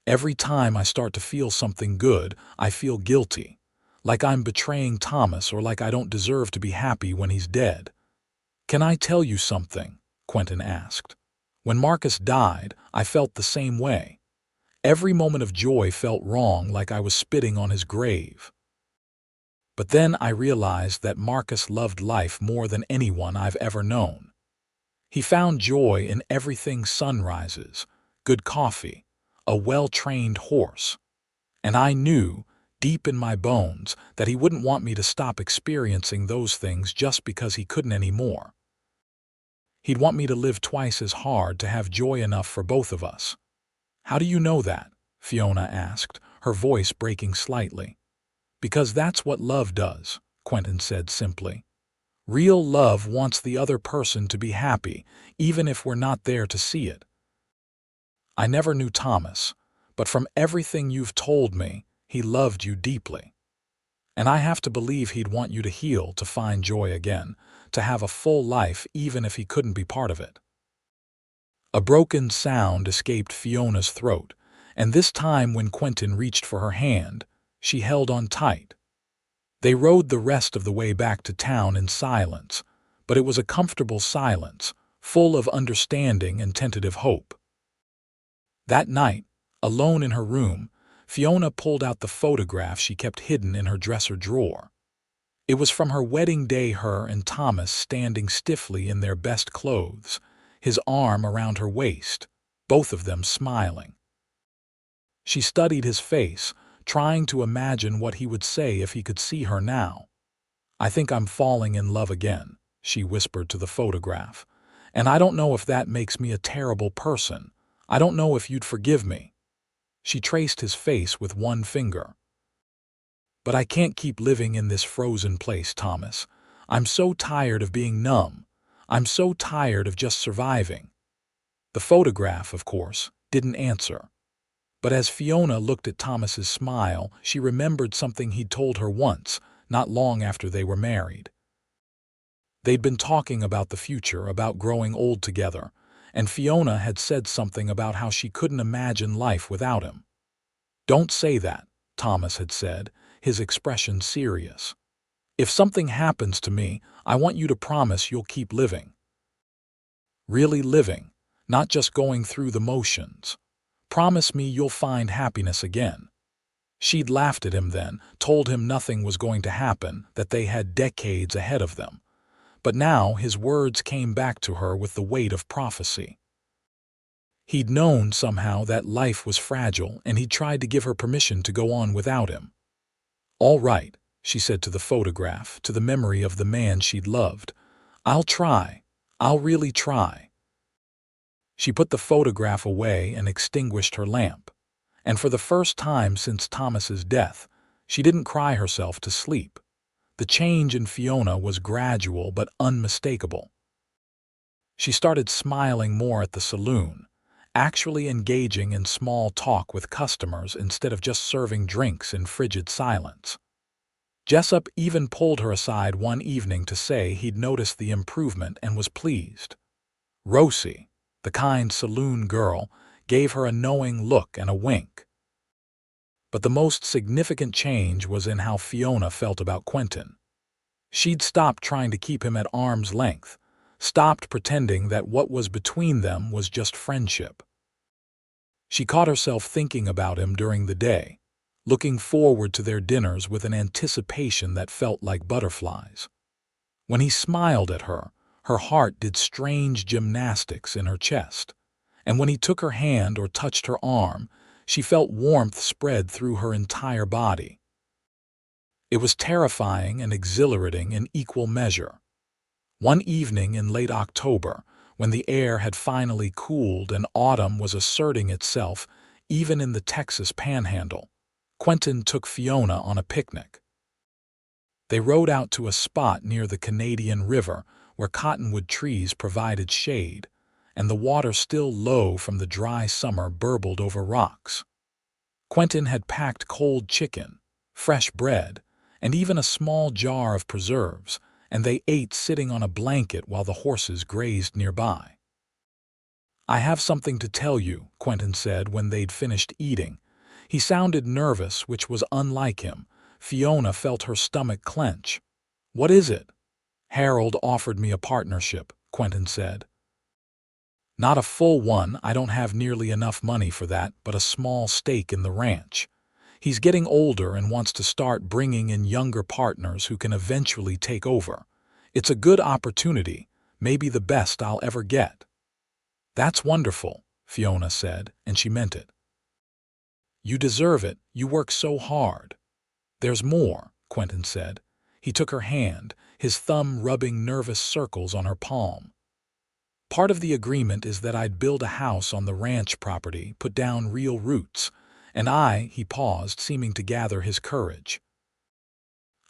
"Every time I start to feel something good, I feel guilty. Like I'm betraying Thomas or like I don't deserve to be happy when he's dead." "Can I tell you something?" Quentin asked. "When Marcus died, I felt the same way. Every moment of joy felt wrong, like I was spitting on his grave. But then I realized that Marcus loved life more than anyone I've ever known. He found joy in everything: sunrises, good coffee, a well-trained horse. And I knew, deep in my bones, that he wouldn't want me to stop experiencing those things just because he couldn't anymore. He'd want me to live twice as hard to have joy enough for both of us." "How do you know that?" Fiona asked, her voice breaking slightly. "Because that's what love does," Quentin said simply. "Real love wants the other person to be happy, even if we're not there to see it. I never knew Thomas, but from everything you've told me, he loved you deeply. And I have to believe he'd want you to heal, to find joy again, to have a full life even if he couldn't be part of it. A broken sound escaped Fiona's throat, and this time when Quentin reached for her hand, she held on tight. They rode the rest of the way back to town in silence, but it was a comfortable silence, full of understanding and tentative hope. That night, alone in her room, Fiona pulled out the photograph she kept hidden in her dresser drawer. It was from her wedding day, her and Thomas standing stiffly in their best clothes, his arm around her waist, both of them smiling. She studied his face, trying to imagine what he would say if he could see her now. "I think I'm falling in love again," she whispered to the photograph. "And I don't know if that makes me a terrible person. I don't know if you'd forgive me." She traced his face with one finger. "But I can't keep living in this frozen place, Thomas. I'm so tired of being numb. I'm so tired of just surviving." The photograph, of course, didn't answer. But as Fiona looked at Thomas's smile, she remembered something he'd told her once, not long after they were married. They'd been talking about the future, about growing old together, and Fiona had said something about how she couldn't imagine life without him. "Don't say that," Thomas had said, his expression serious. "If something happens to me, I want you to promise you'll keep living. Really living, not just going through the motions. Promise me you'll find happiness again." She'd laughed at him then, told him nothing was going to happen, that they had decades ahead of them. But now his words came back to her with the weight of prophecy. He'd known somehow that life was fragile, and he'd tried to give her permission to go on without him. "All right," she said to the photograph, to the memory of the man she'd loved. "I'll try. I'll really try." She put the photograph away and extinguished her lamp. And for the first time since Thomas's death, she didn't cry herself to sleep. The change in Fiona was gradual but unmistakable. She started smiling more at the saloon, actually engaging in small talk with customers instead of just serving drinks in frigid silence. Jessup even pulled her aside one evening to say he'd noticed the improvement and was pleased. Rosie, the kind saloon girl, gave her a knowing look and a wink. But the most significant change was in how Fiona felt about Quentin. She'd stopped trying to keep him at arm's length, stopped pretending that what was between them was just friendship. She caught herself thinking about him during the day, looking forward to their dinners with an anticipation that felt like butterflies. When he smiled at her, her heart did strange gymnastics in her chest, and when he took her hand or touched her arm, she felt warmth spread through her entire body. It was terrifying and exhilarating in equal measure. One evening in late October, when the air had finally cooled and autumn was asserting itself even in the Texas Panhandle, Quentin took Fiona on a picnic. They rode out to a spot near the Canadian River where cottonwood trees provided shade, and the water still low from the dry summer burbled over rocks. Quentin had packed cold chicken, fresh bread, and even a small jar of preserves, and they ate sitting on a blanket while the horses grazed nearby. "I have something to tell you," Quentin said when they'd finished eating. He sounded nervous, which was unlike him. Fiona felt her stomach clench. "What is it?" "Harold offered me a partnership," Quentin said. "Not a full one, I don't have nearly enough money for that, but a small stake in the ranch. He's getting older and wants to start bringing in younger partners who can eventually take over. It's a good opportunity, maybe the best I'll ever get." "That's wonderful," Fiona said, and she meant it. "You deserve it, you work so hard." "There's more," Quentin said. He took her hand, his thumb rubbing nervous circles on her palm. "Part of the agreement is that I'd build a house on the ranch property, put down real roots, and he paused, seeming to gather his courage.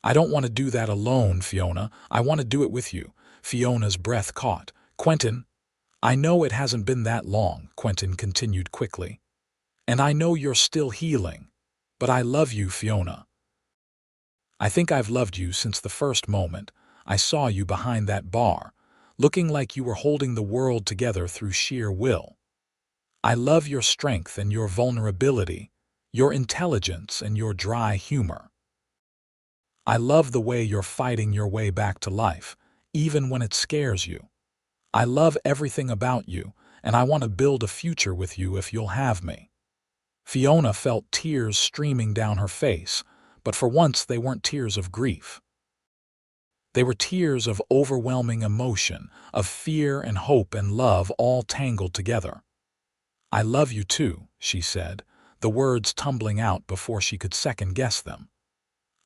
"I don't want to do that alone, Fiona. I want to do it with you." Fiona's breath caught. "Quentin, I know it hasn't been that long," Quentin continued quickly. "And I know you're still healing. But I love you, Fiona. I think I've loved you since the first moment I saw you behind that bar, looking like you were holding the world together through sheer will. I love your strength and your vulnerability, your intelligence and your dry humor. I love the way you're fighting your way back to life, even when it scares you. I love everything about you, and I want to build a future with you if you'll have me." Fiona felt tears streaming down her face, but for once they weren't tears of grief. They were tears of overwhelming emotion, of fear and hope and love all tangled together. "I love you too," she said, the words tumbling out before she could second-guess them.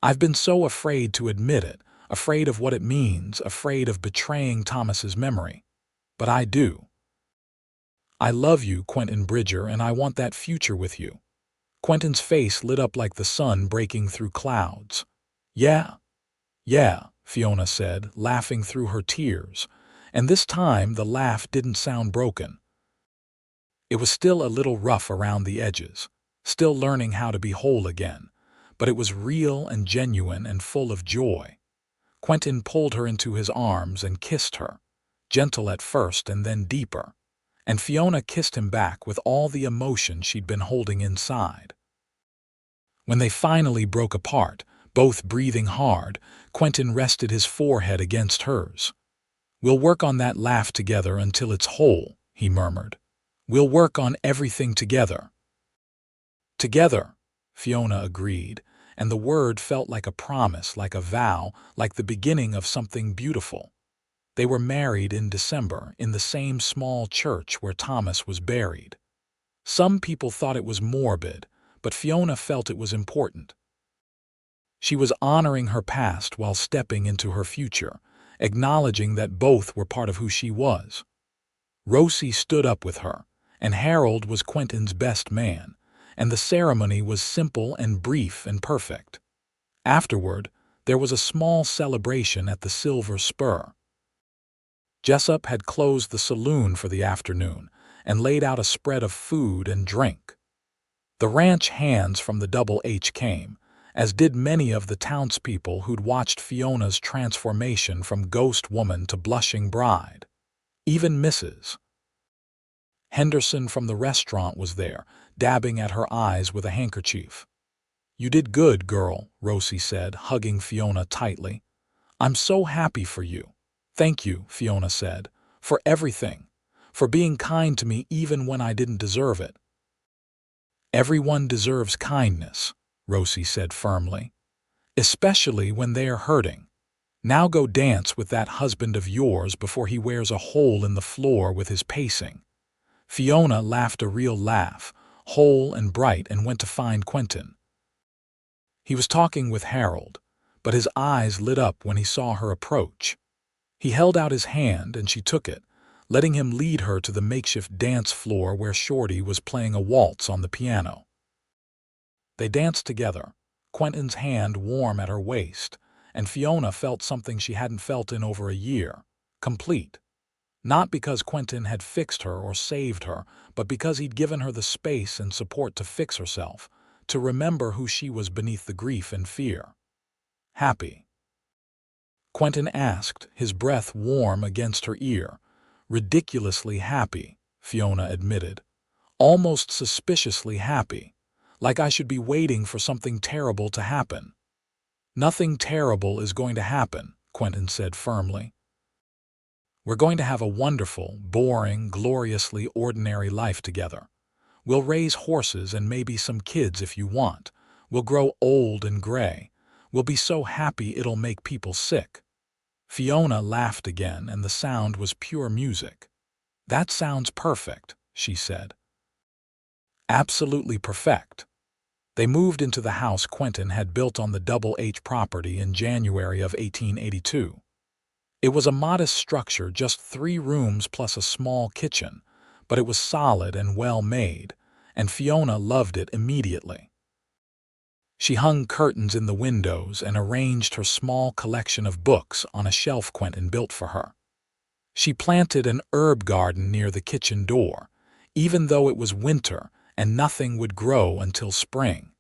"I've been so afraid to admit it, afraid of what it means, afraid of betraying Thomas's memory. But I do. I love you, Quentin Bridger, and I want that future with you." Quentin's face lit up like the sun breaking through clouds. "Yeah, yeah," Fiona said, laughing through her tears, and this time the laugh didn't sound broken. It was still a little rough around the edges, still learning how to be whole again, but it was real and genuine and full of joy. Quentin pulled her into his arms and kissed her, gentle at first and then deeper, and Fiona kissed him back with all the emotion she'd been holding inside. When they finally broke apart, both breathing hard, Quentin rested his forehead against hers. "We'll work on that laugh together until it's whole," he murmured. "We'll work on everything together." "Together," Fiona agreed, and the word felt like a promise, like a vow, like the beginning of something beautiful. They were married in December in the same small church where Thomas was buried. Some people thought it was morbid, but Fiona felt it was important. She was honoring her past while stepping into her future, acknowledging that both were part of who she was. Rosie stood up with her, and Harold was Quentin's best man, and the ceremony was simple and brief and perfect. Afterward, there was a small celebration at the Silver Spur. Jessup had closed the saloon for the afternoon and laid out a spread of food and drink. The ranch hands from the Double H came, as did many of the townspeople who'd watched Fiona's transformation from ghost woman to blushing bride. Even Mrs. Henderson from the restaurant was there, dabbing at her eyes with a handkerchief. "You did good, girl," Rosie said, hugging Fiona tightly. "I'm so happy for you." "Thank you," Fiona said, "for everything, for being kind to me even when I didn't deserve it." "Everyone deserves kindness," Rosie said firmly, "especially when they are hurting. Now go dance with that husband of yours before he wears a hole in the floor with his pacing." Fiona laughed a real laugh, whole and bright, and went to find Quentin. He was talking with Harold, but his eyes lit up when he saw her approach. He held out his hand and she took it, letting him lead her to the makeshift dance floor where Shorty was playing a waltz on the piano. They danced together, Quentin's hand warm at her waist, and Fiona felt something she hadn't felt in over a year, complete. Not because Quentin had fixed her or saved her, but because he'd given her the space and support to fix herself, to remember who she was beneath the grief and fear. "Happy?" Quentin asked, his breath warm against her ear. "Ridiculously happy," Fiona admitted. "Almost suspiciously happy, like I should be waiting for something terrible to happen." "Nothing terrible is going to happen," Quentin said firmly. "We're going to have a wonderful, boring, gloriously ordinary life together. We'll raise horses and maybe some kids if you want. We'll grow old and gray. We'll be so happy it'll make people sick." Fiona laughed again, and the sound was pure music. "That sounds perfect," she said. "Absolutely perfect." They moved into the house Quentin had built on the Double H property in January of 1882. It was a modest structure, just 3 rooms plus a small kitchen, but it was solid and well made, and Fiona loved it immediately. She hung curtains in the windows and arranged her small collection of books on a shelf Quentin built for her. She planted an herb garden near the kitchen door, even though it was winter and nothing would grow until spring.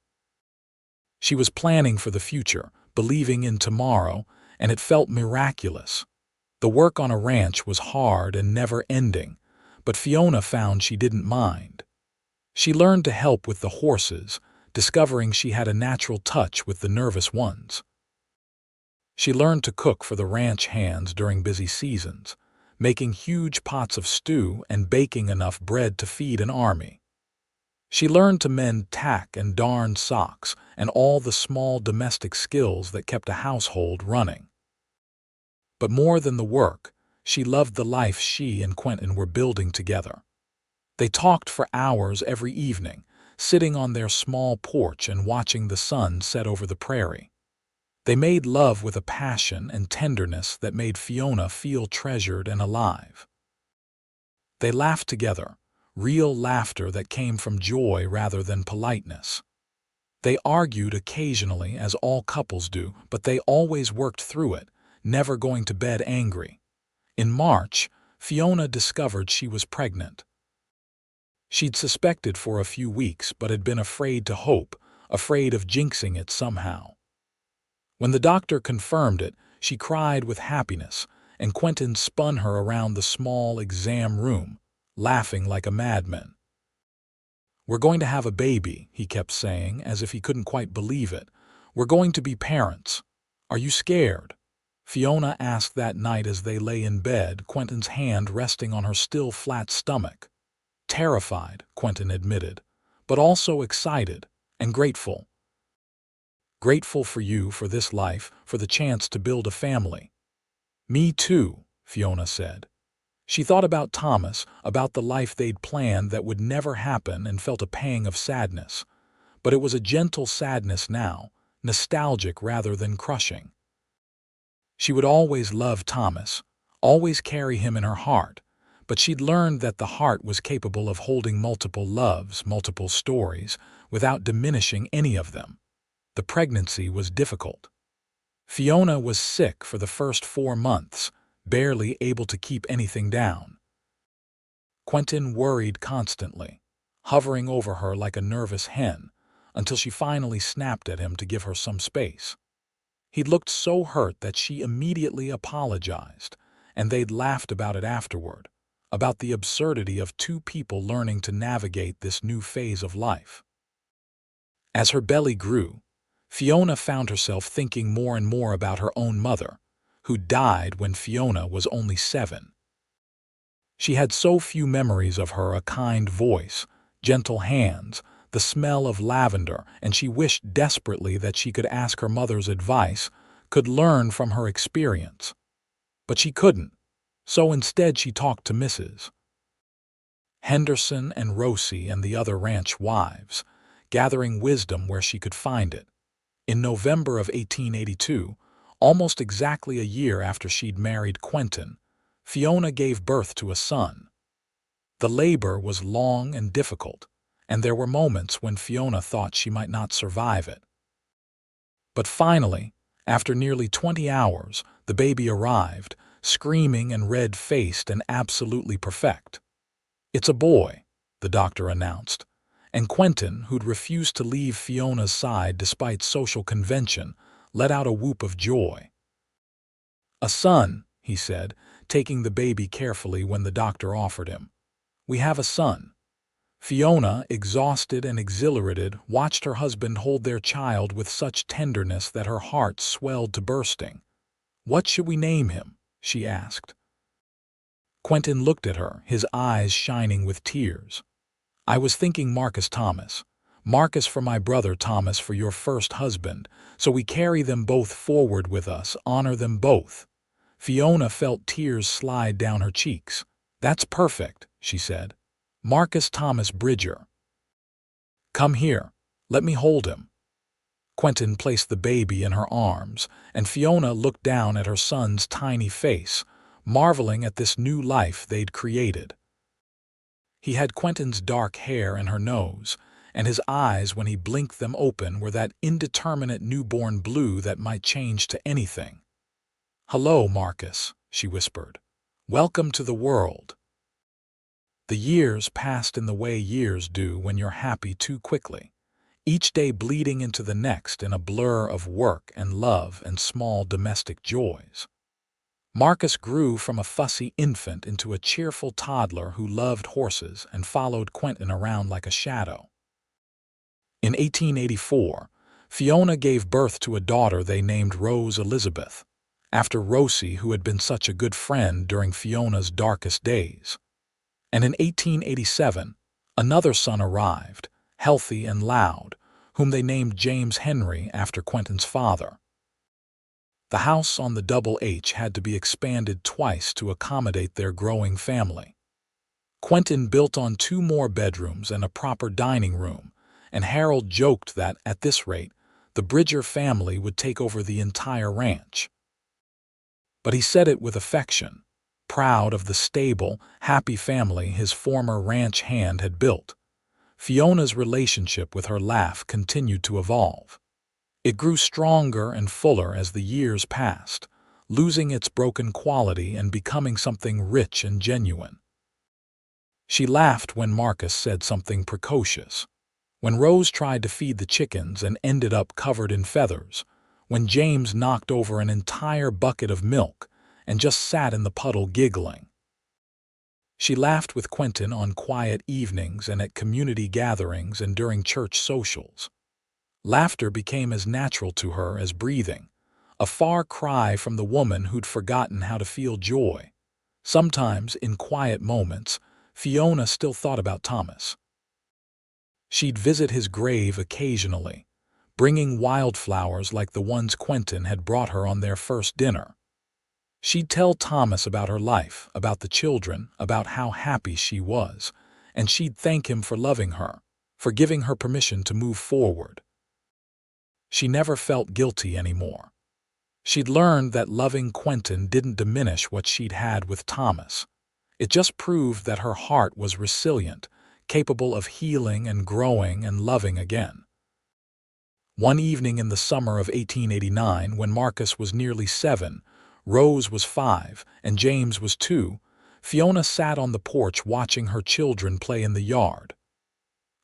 She was planning for the future, believing in tomorrow, and it felt miraculous. The work on a ranch was hard and never-ending, but Fiona found she didn't mind. She learned to help with the horses, discovering she had a natural touch with the nervous ones. She learned to cook for the ranch hands during busy seasons, making huge pots of stew and baking enough bread to feed an army. She learned to mend tack and darn socks and all the small domestic skills that kept a household running. But more than the work, she loved the life she and Quentin were building together. They talked for hours every evening, sitting on their small porch and watching the sun set over the prairie. They made love with a passion and tenderness that made Fiona feel treasured and alive. They laughed together, real laughter that came from joy rather than politeness. They argued occasionally, as all couples do, but they always worked through it, never going to bed angry. In March, Fiona discovered she was pregnant. She'd suspected for a few weeks but had been afraid to hope, afraid of jinxing it somehow. When the doctor confirmed it, she cried with happiness, and Quentin spun her around the small exam room, laughing like a madman. "We're going to have a baby," he kept saying, as if he couldn't quite believe it. "We're going to be parents. Are you scared?" Fiona asked that night as they lay in bed, Quentin's hand resting on her still flat stomach. "Terrified," Quentin admitted, "but also excited and grateful. Grateful for you, for this life, for the chance to build a family." "Me too," Fiona said. She thought about Thomas, about the life they'd planned that would never happen, and felt a pang of sadness. But it was a gentle sadness now, nostalgic rather than crushing. She would always love Thomas, always carry him in her heart, but she'd learned that the heart was capable of holding multiple loves, multiple stories, without diminishing any of them. The pregnancy was difficult. Fiona was sick for the first 4 months, barely able to keep anything down. Quentin worried constantly, hovering over her like a nervous hen, until she finally snapped at him to give her some space. He'd looked so hurt that she immediately apologized, and they'd laughed about it afterward, about the absurdity of two people learning to navigate this new phase of life. As her belly grew, Fiona found herself thinking more and more about her own mother, who died when Fiona was only 7. She had so few memories of her: a kind voice, gentle hands, the smell of lavender, and she wished desperately that she could ask her mother's advice, could learn from her experience. But she couldn't, so instead she talked to Mrs. Henderson and Rosie and the other ranch wives, gathering wisdom where she could find it. In November of 1882, almost exactly a year after she'd married Quentin, Fiona gave birth to a son. The labor was long and difficult, and there were moments when Fiona thought she might not survive it. But finally, after nearly 20 hours, the baby arrived, screaming and red-faced and absolutely perfect. "It's a boy," the doctor announced, and Quentin, who'd refused to leave Fiona's side despite social convention, let out a whoop of joy. "A son," he said, taking the baby carefully when the doctor offered him. "We have a son." Fiona, exhausted and exhilarated, watched her husband hold their child with such tenderness that her heart swelled to bursting. "What should we name him?" she asked. Quentin looked at her, his eyes shining with tears. "I was thinking Marcus Thomas. Marcus for my brother, Thomas for your first husband, so we carry them both forward with us, honor them both." Fiona felt tears slide down her cheeks. "That's perfect," she said. "Marcus Thomas Bridger. Come here, let me hold him." Quentin placed the baby in her arms, and Fiona looked down at her son's tiny face, marveling at this new life they'd created. He had Quentin's dark hair and her nose, and his eyes, when he blinked them open, were that indeterminate newborn blue that might change to anything. "Hello, Marcus," she whispered. "Welcome to the world." The years passed in the way years do when you're happy too quickly. each day bleeding into the next in a blur of work and love and small domestic joys. Marcus grew from a fussy infant into a cheerful toddler who loved horses and followed Quentin around like a shadow. In 1884, Fiona gave birth to a daughter they named Rose Elizabeth, after Rosie, who had been such a good friend during Fiona's darkest days. And in 1887, another son arrived, healthy and loud, whom they named James Henry after Quentin's father. The house on the Double H had to be expanded twice to accommodate their growing family. Quentin built on 2 more bedrooms and a proper dining room, and Harold joked that, at this rate, the Bridger family would take over the entire ranch. But he said it with affection, proud of the stable, happy family his former ranch hand had built. Fiona's relationship with her laugh continued to evolve. It grew stronger and fuller as the years passed, losing its broken quality and becoming something rich and genuine. She laughed when Marcus said something precocious, when Rose tried to feed the chickens and ended up covered in feathers, when James knocked over an entire bucket of milk and just sat in the puddle giggling. She laughed with Quentin on quiet evenings and at community gatherings and during church socials. Laughter became as natural to her as breathing, a far cry from the woman who'd forgotten how to feel joy. Sometimes, in quiet moments, Fiona still thought about Thomas. She'd visit his grave occasionally, bringing wildflowers like the ones Quentin had brought her on their first dinner. She'd tell Thomas about her life, about the children, about how happy she was, and she'd thank him for loving her, for giving her permission to move forward. She never felt guilty anymore. She'd learned that loving Quentin didn't diminish what she'd had with Thomas. It just proved that her heart was resilient, capable of healing and growing and loving again. One evening in the summer of 1889, when Marcus was nearly 7, Rose was 5, and James was 2, Fiona sat on the porch watching her children play in the yard.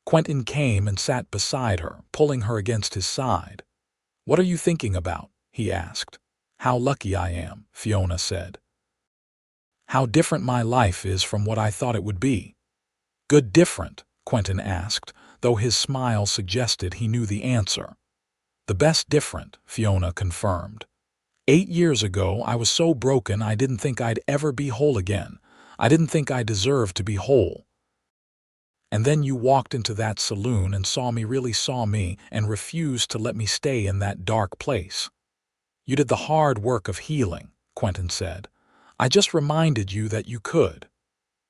Quentin came and sat beside her, pulling her against his side. "What are you thinking about?" he asked. "How lucky I am," Fiona said. "How different my life is from what I thought it would be." "Good different?" Quentin asked, though his smile suggested he knew the answer. "The best different," Fiona confirmed. 8 years ago, I was so broken I didn't think I'd ever be whole again. I didn't think I deserved to be whole. And then you walked into that saloon and really saw me, and refused to let me stay in that dark place. You did the hard work of healing," Quentin said. "I just reminded you that you could."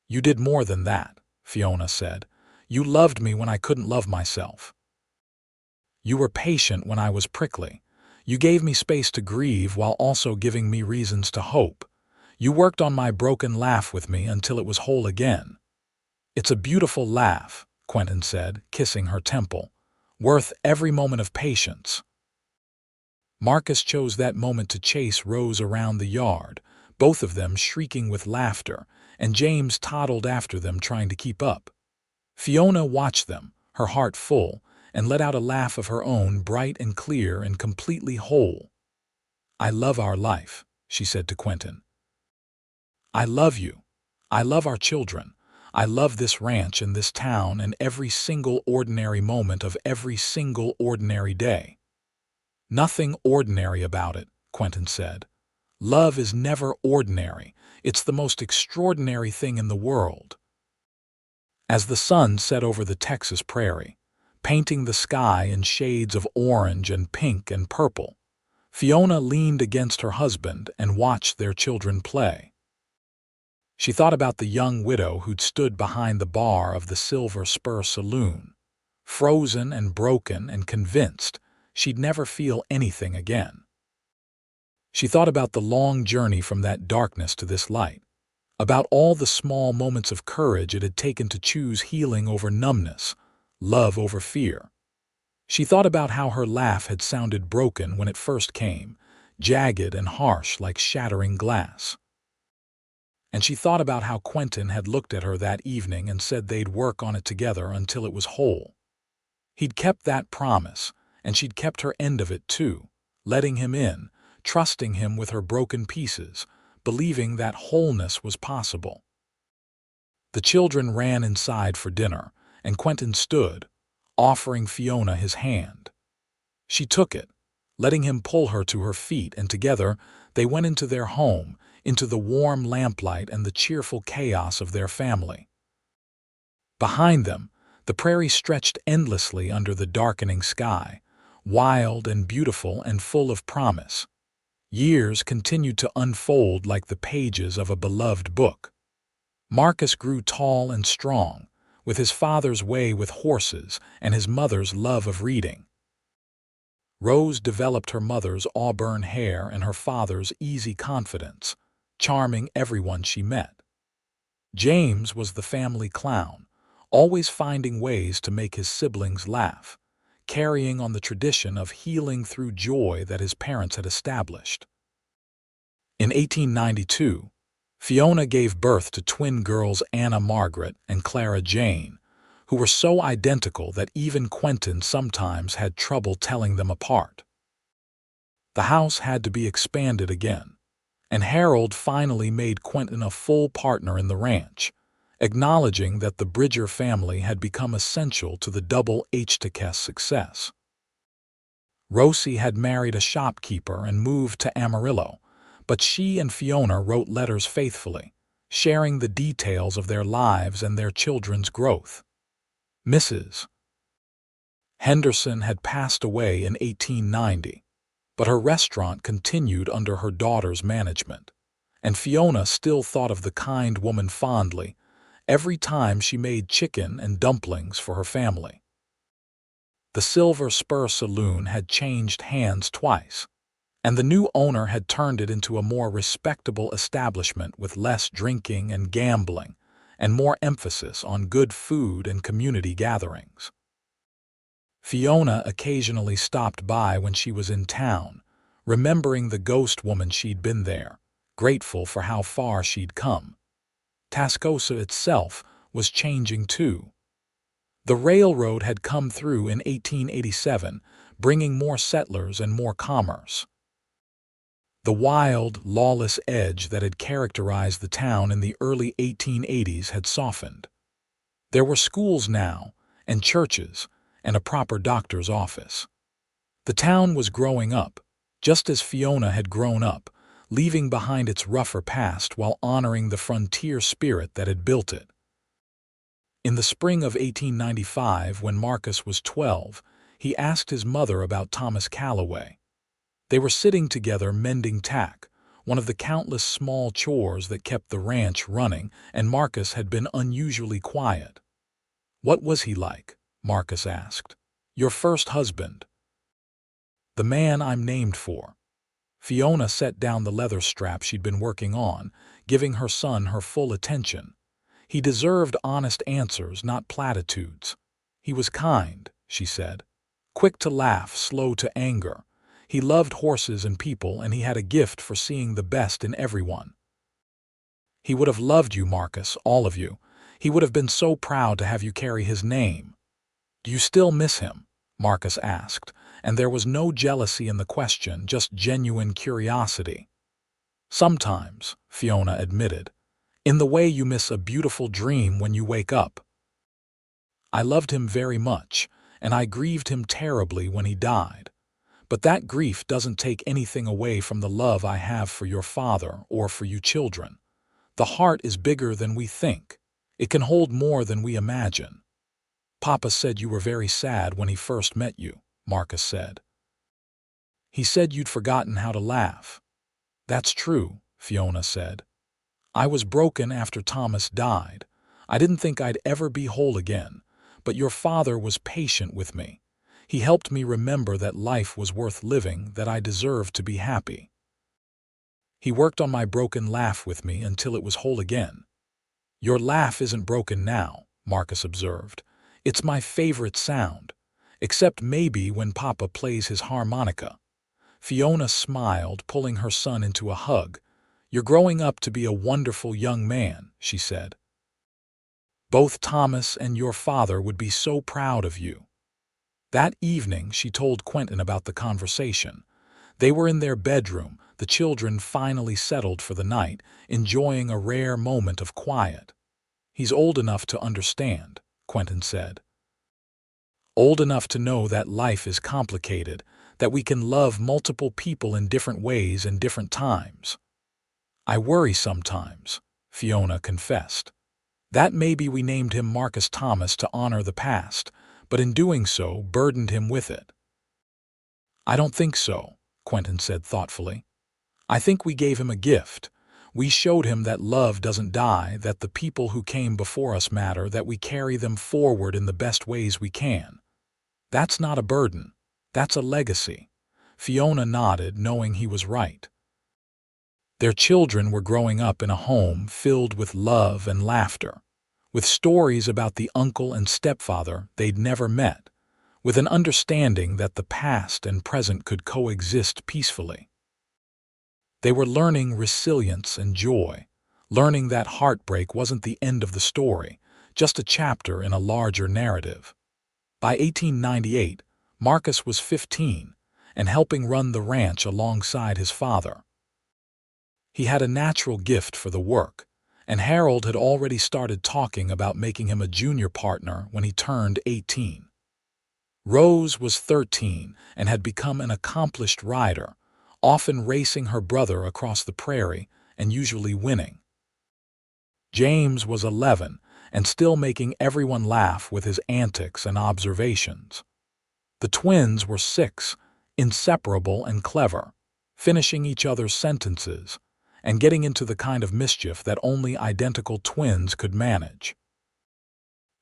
"You did more than that," Fiona said. "You loved me when I couldn't love myself. You were patient when I was prickly. You gave me space to grieve while also giving me reasons to hope. You worked on my broken laugh with me until it was whole again." "It's a beautiful laugh," Quentin said, kissing her temple. "Worth every moment of patience." Marcus chose that moment to chase Rose around the yard, both of them shrieking with laughter, and James toddled after them trying to keep up. Fiona watched them, her heart full, and let out a laugh of her own, bright and clear and completely whole. "I love our life," she said to Quentin. "I love you. I love our children. I love this ranch and this town and every single ordinary moment of every single ordinary day." "Nothing ordinary about it," Quentin said. "Love is never ordinary. It's the most extraordinary thing in the world." As the sun set over the Texas prairie, painting the sky in shades of orange and pink and purple, Fiona leaned against her husband and watched their children play. She thought about the young widow who'd stood behind the bar of the Silver Spur Saloon, frozen and broken and convinced she'd never feel anything again. She thought about the long journey from that darkness to this light, about all the small moments of courage it had taken to choose healing over numbness, love over fear. She thought about how her laugh had sounded broken when it first came, jagged and harsh like shattering glass. And she thought about how Quentin had looked at her that evening and said they'd work on it together until it was whole. He'd kept that promise, and she'd kept her end of it too, letting him in, trusting him with her broken pieces, believing that wholeness was possible. The children ran inside for dinner, and Quentin stood, offering Fiona his hand. She took it, letting him pull her to her feet, and together they went into their home, into the warm lamplight and the cheerful chaos of their family. Behind them, the prairie stretched endlessly under the darkening sky, wild and beautiful and full of promise. Years continued to unfold like the pages of a beloved book. Marcus grew tall and strong, with his father's way with horses and his mother's love of reading. Rose developed her mother's auburn hair and her father's easy confidence, charming everyone she met. James was the family clown, always finding ways to make his siblings laugh, carrying on the tradition of healing through joy that his parents had established. In 1892, Fiona gave birth to twin girls Anna Margaret and Clara Jane, who were so identical that even Quentin sometimes had trouble telling them apart. The house had to be expanded again, and Harold finally made Quentin a full partner in the ranch, acknowledging that the Bridger family had become essential to the Double HTK's success. Rosie had married a shopkeeper and moved to Amarillo, but she and Fiona wrote letters faithfully, sharing the details of their lives and their children's growth. Mrs. Henderson had passed away in 1890, but her restaurant continued under her daughter's management, and Fiona still thought of the kind woman fondly every time she made chicken and dumplings for her family. The Silver Spur Saloon had changed hands twice, and the new owner had turned it into a more respectable establishment with less drinking and gambling, and more emphasis on good food and community gatherings. Fiona occasionally stopped by when she was in town, remembering the ghost woman she'd been there, grateful for how far she'd come. Tascosa itself was changing too. The railroad had come through in 1887, bringing more settlers and more commerce. The wild, lawless edge that had characterized the town in the early 1880s had softened. There were schools now, and churches, and a proper doctor's office. The town was growing up, just as Fiona had grown up, leaving behind its rougher past while honoring the frontier spirit that had built it. In the spring of 1895, when Marcus was 12, he asked his mother about Thomas Calloway. They were sitting together mending tack, one of the countless small chores that kept the ranch running, and Marcus had been unusually quiet. "What was he like?" Marcus asked. "Your first husband." "The man I'm named for." Fiona set down the leather strap she'd been working on, giving her son her full attention. He deserved honest answers, not platitudes. "He was kind," she said. "Quick to laugh, slow to anger. He loved horses and people, and he had a gift for seeing the best in everyone." "He would have loved you, Marcus, all of you. He would have been so proud to have you carry his name." "Do you still miss him?" Marcus asked, and there was no jealousy in the question, just genuine curiosity. "Sometimes," Fiona admitted, "in the way you miss a beautiful dream when you wake up." "I loved him very much, and I grieved him terribly when he died. But that grief doesn't take anything away from the love I have for your father or for you children. The heart is bigger than we think. It can hold more than we imagine." "Papa said you were very sad when he first met you," Marcus said. "He said you'd forgotten how to laugh." "That's true," Fiona said. "I was broken after Thomas died. I didn't think I'd ever be whole again, but your father was patient with me. He helped me remember that life was worth living, that I deserved to be happy. He worked on my broken laugh with me until it was whole again." "Your laugh isn't broken now," Marcus observed. "It's my favorite sound, except maybe when Papa plays his harmonica." Fiona smiled, pulling her son into a hug. "You're growing up to be a wonderful young man," she said. "Both Thomas and your father would be so proud of you." That evening, she told Quentin about the conversation. They were in their bedroom, the children finally settled for the night, enjoying a rare moment of quiet. "He's old enough to understand," Quentin said. "Old enough to know that life is complicated, that we can love multiple people in different ways and different times." "I worry sometimes," Fiona confessed. "That maybe we named him Marcus Thomas to honor the past, but in doing so burdened him with it." "I don't think so," Quentin said thoughtfully. "I think we gave him a gift. We showed him that love doesn't die, that the people who came before us matter, that we carry them forward in the best ways we can. That's not a burden. That's a legacy." Fiona nodded, knowing he was right. Their children were growing up in a home filled with love and laughter, with stories about the uncle and stepfather they'd never met, with an understanding that the past and present could coexist peacefully. They were learning resilience and joy, learning that heartbreak wasn't the end of the story, just a chapter in a larger narrative. By 1898, Marcus was 15 and helping run the ranch alongside his father. He had a natural gift for the work, and Harold had already started talking about making him a junior partner when he turned 18. Rose was 13 and had become an accomplished rider, often racing her brother across the prairie and usually winning. James was 11 and still making everyone laugh with his antics and observations. The twins were 6, inseparable and clever, finishing each other's sentences and getting into the kind of mischief that only identical twins could manage.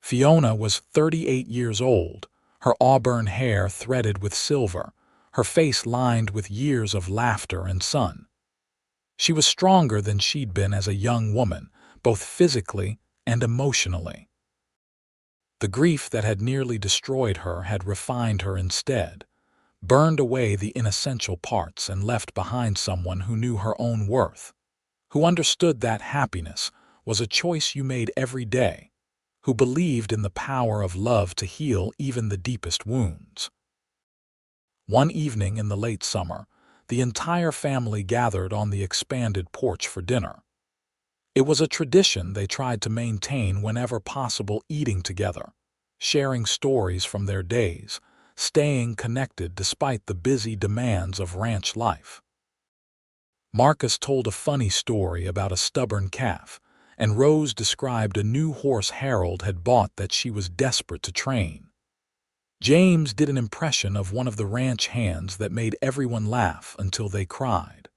Fiona was 38 years old, her auburn hair threaded with silver, her face lined with years of laughter and sun. She was stronger than she'd been as a young woman, both physically and emotionally. The grief that had nearly destroyed her had refined her instead, burned away the inessential parts and left behind someone who knew her own worth, who understood that happiness was a choice you made every day, who believed in the power of love to heal even the deepest wounds. One evening in the late summer, the entire family gathered on the expanded porch for dinner. It was a tradition they tried to maintain whenever possible, eating together, sharing stories from their days, staying connected despite the busy demands of ranch life. Marcus told a funny story about a stubborn calf, and Rose described a new horse Harold had bought that she was desperate to train. James did an impression of one of the ranch hands that made everyone laugh until they cried.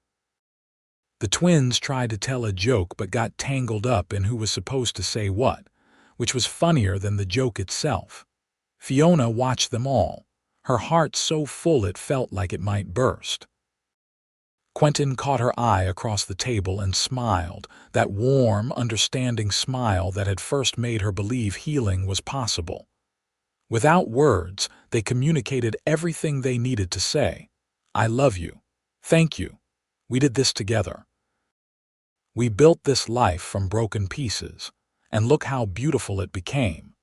The twins tried to tell a joke but got tangled up in who was supposed to say what, which was funnier than the joke itself. Fiona watched them all, her heart so full it felt like it might burst. Quentin caught her eye across the table and smiled, that warm, understanding smile that had first made her believe healing was possible. Without words, they communicated everything they needed to say. "I love you. Thank you. We did this together. We built this life from broken pieces, and look how beautiful it became."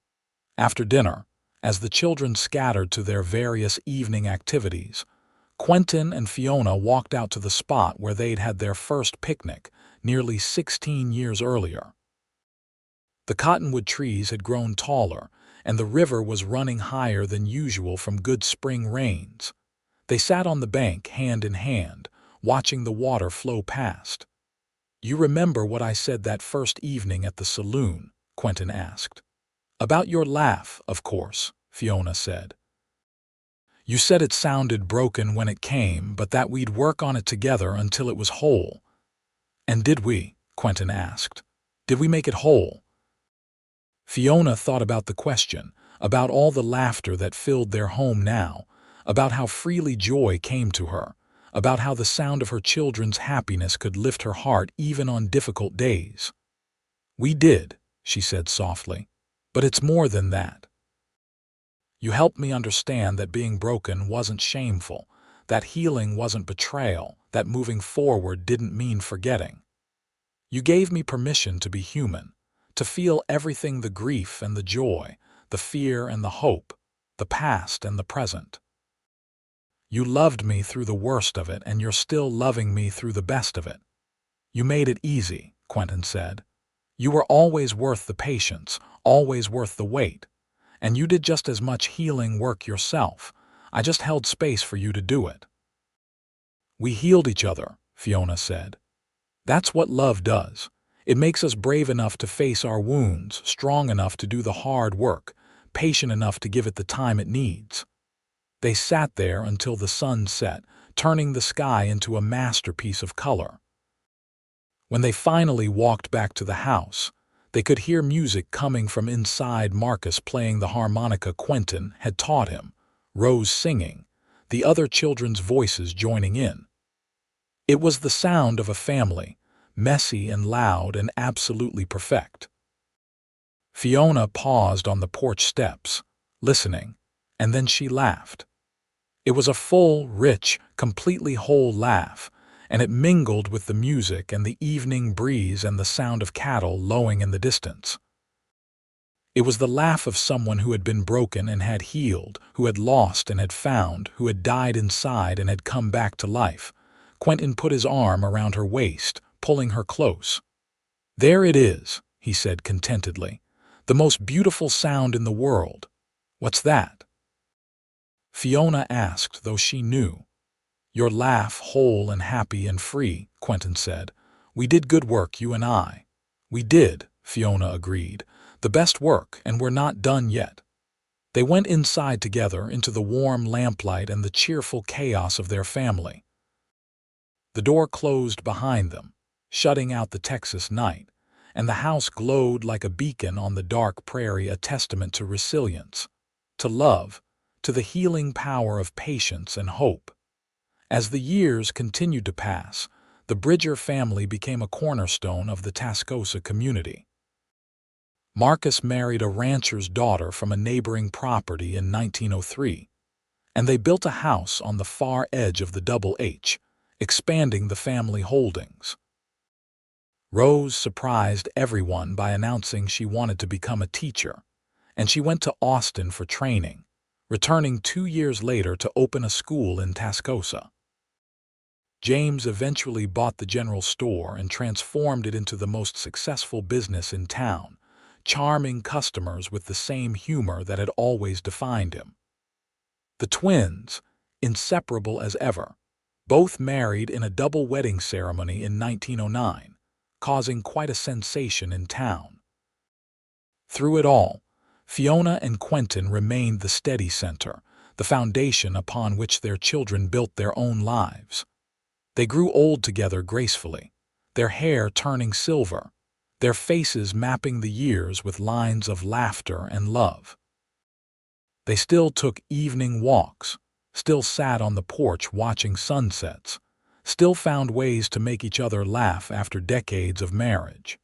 After dinner, as the children scattered to their various evening activities, Quentin and Fiona walked out to the spot where they'd had their first picnic nearly 16 years earlier. The cottonwood trees had grown taller, and the river was running higher than usual from good spring rains. They sat on the bank hand in hand, watching the water flow past. "You remember what I said that first evening at the saloon?" Quentin asked. "About your laugh, of course," Fiona said. "You said it sounded broken when it came, but that we'd work on it together until it was whole." "And did we?" Quentin asked. "Did we make it whole?" Fiona thought about the question, about all the laughter that filled their home now, about how freely joy came to her, about how the sound of her children's happiness could lift her heart even on difficult days. "We did," she said softly, "but it's more than that. You helped me understand that being broken wasn't shameful, that healing wasn't betrayal, that moving forward didn't mean forgetting. You gave me permission to be human, to feel everything, the grief and the joy, the fear and the hope, the past and the present. You loved me through the worst of it, and you're still loving me through the best of it. You made it easy, Quentin said. You were always worth the patience, always worth the wait. And you did just as much healing work yourself. I just held space for you to do it. We healed each other, Fiona said. That's what love does. It makes us brave enough to face our wounds, strong enough to do the hard work, patient enough to give it the time it needs. They sat there until the sun set, turning the sky into a masterpiece of color. When they finally walked back to the house, they could hear music coming from inside, Marcus playing the harmonica Quentin had taught him, Rose singing, the other children's voices joining in. It was the sound of a family, messy and loud and absolutely perfect. Fiona paused on the porch steps, listening, and then she laughed. It was a full, rich, completely whole laugh, and it mingled with the music and the evening breeze and the sound of cattle lowing in the distance. It was the laugh of someone who had been broken and had healed, who had lost and had found, who had died inside and had come back to life. Quentin put his arm around her waist, pulling her close. "There it is," he said contentedly. "The most beautiful sound in the world. What's that?" Fiona asked, though she knew. "Your laugh, whole and happy and free," Quentin said. "We did good work, you and I." "We did," Fiona agreed. "The best work, and we're not done yet." They went inside together into the warm lamplight and the cheerful chaos of their family. The door closed behind them, shutting out the Texas night, and the house glowed like a beacon on the dark prairie, a testament to resilience, to love, to the healing power of patience and hope. As the years continued to pass, the Bridger family became a cornerstone of the Tascosa community. Marcus married a rancher's daughter from a neighboring property in 1903, and they built a house on the far edge of the Double H, expanding the family holdings. Rose surprised everyone by announcing she wanted to become a teacher, and she went to Austin for training, returning 2 years later to open a school in Tascosa. James eventually bought the general store and transformed it into the most successful business in town, charming customers with the same humor that had always defined him. The twins, inseparable as ever, both married in a double wedding ceremony in 1909, causing quite a sensation in town. Through it all, Fiona and Quentin remained the steady center, the foundation upon which their children built their own lives. They grew old together gracefully, their hair turning silver, their faces mapping the years with lines of laughter and love. They still took evening walks, still sat on the porch watching sunsets, still found ways to make each other laugh after decades of marriage.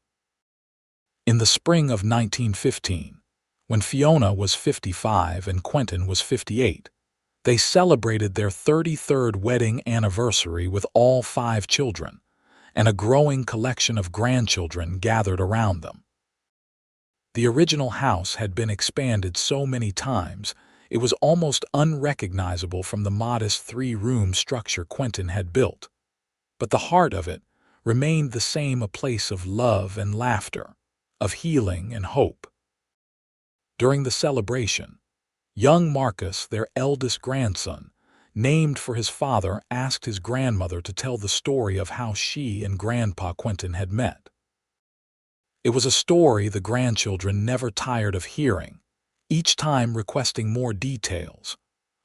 In the spring of 1915, when Fiona was 55 and Quentin was 58, they celebrated their 33rd wedding anniversary with all 5 children, and a growing collection of grandchildren gathered around them. The original house had been expanded so many times, it was almost unrecognizable from the modest 3-room structure Quentin had built. But the heart of it remained the same, a place of love and laughter, of healing and hope. During the celebration, young Marcus, their eldest grandson, named for his father, asked his grandmother to tell the story of how she and Grandpa Quentin had met. It was a story the grandchildren never tired of hearing, each time requesting more details,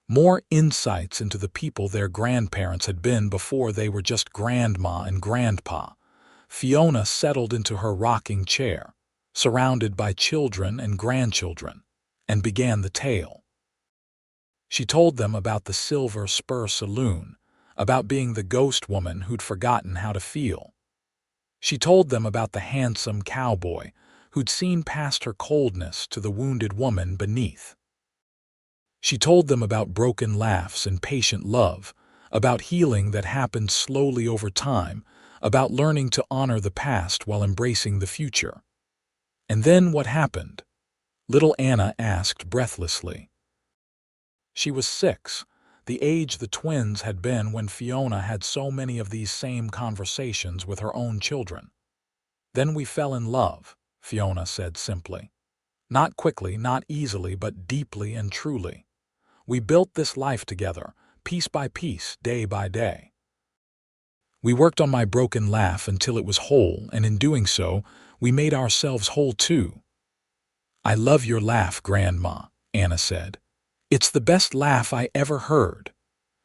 more insights into the people their grandparents had been before they were just Grandma and Grandpa. Fiona settled into her rocking chair, surrounded by children and grandchildren, and began the tale. She told them about the Silver Spur Saloon, about being the ghost woman who'd forgotten how to feel. She told them about the handsome cowboy who'd seen past her coldness to the wounded woman beneath. She told them about broken laughs and patient love, about healing that happened slowly over time, about learning to honor the past while embracing the future. And then what happened? Little Anna asked breathlessly. She was 6, the age the twins had been when Fiona had so many of these same conversations with her own children. "Then we fell in love," Fiona said simply. "Not quickly, not easily, but deeply and truly. We built this life together, piece by piece, day by day. We worked on my broken laugh until it was whole, and in doing so, we made ourselves whole too." "I love your laugh, Grandma," Anna said. "It's the best laugh I ever heard."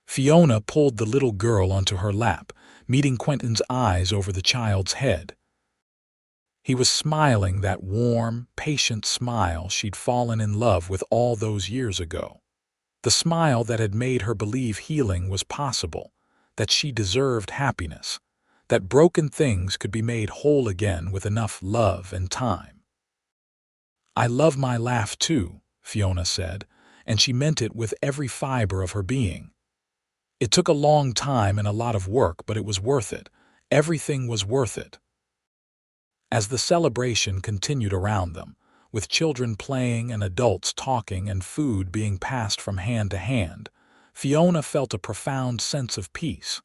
Fiona pulled the little girl onto her lap, meeting Quentin's eyes over the child's head. He was smiling that warm, patient smile she'd fallen in love with all those years ago. The smile that had made her believe healing was possible, that she deserved happiness, that broken things could be made whole again with enough love and time. "I love my laugh too," Fiona said, and she meant it with every fiber of her being. "It took a long time and a lot of work, but it was worth it. Everything was worth it." As the celebration continued around them, with children playing and adults talking and food being passed from hand to hand, Fiona felt a profound sense of peace.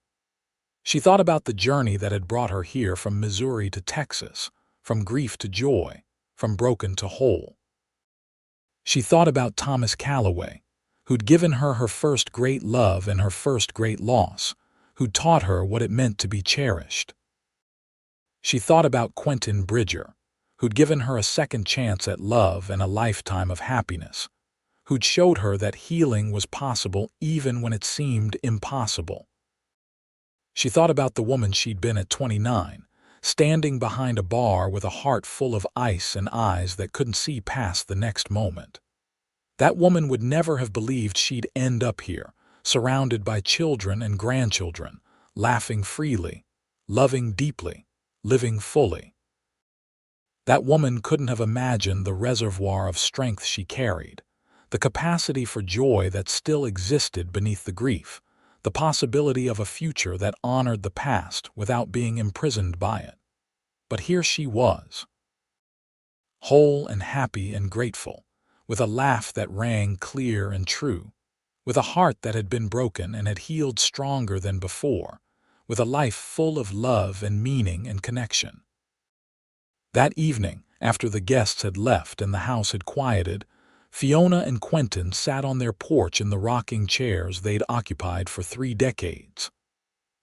She thought about the journey that had brought her here from Missouri to Texas, from grief to joy, from broken to whole. She thought about Thomas Calloway, who'd given her her first great love and her first great loss, who'd taught her what it meant to be cherished. She thought about Quentin Bridger, who'd given her a second chance at love and a lifetime of happiness, who'd showed her that healing was possible even when it seemed impossible. She thought about the woman she'd been at 29, standing behind a bar with a heart full of ice and eyes that couldn't see past the next moment. That woman would never have believed she'd end up here, surrounded by children and grandchildren, laughing freely, loving deeply, living fully. That woman couldn't have imagined the reservoir of strength she carried, the capacity for joy that still existed beneath the grief, the possibility of a future that honored the past without being imprisoned by it. But here she was, whole and happy and grateful, with a laugh that rang clear and true, with a heart that had been broken and had healed stronger than before, with a life full of love and meaning and connection. That evening, after the guests had left and the house had quieted, Fiona and Quentin sat on their porch in the rocking chairs they'd occupied for 3 decades.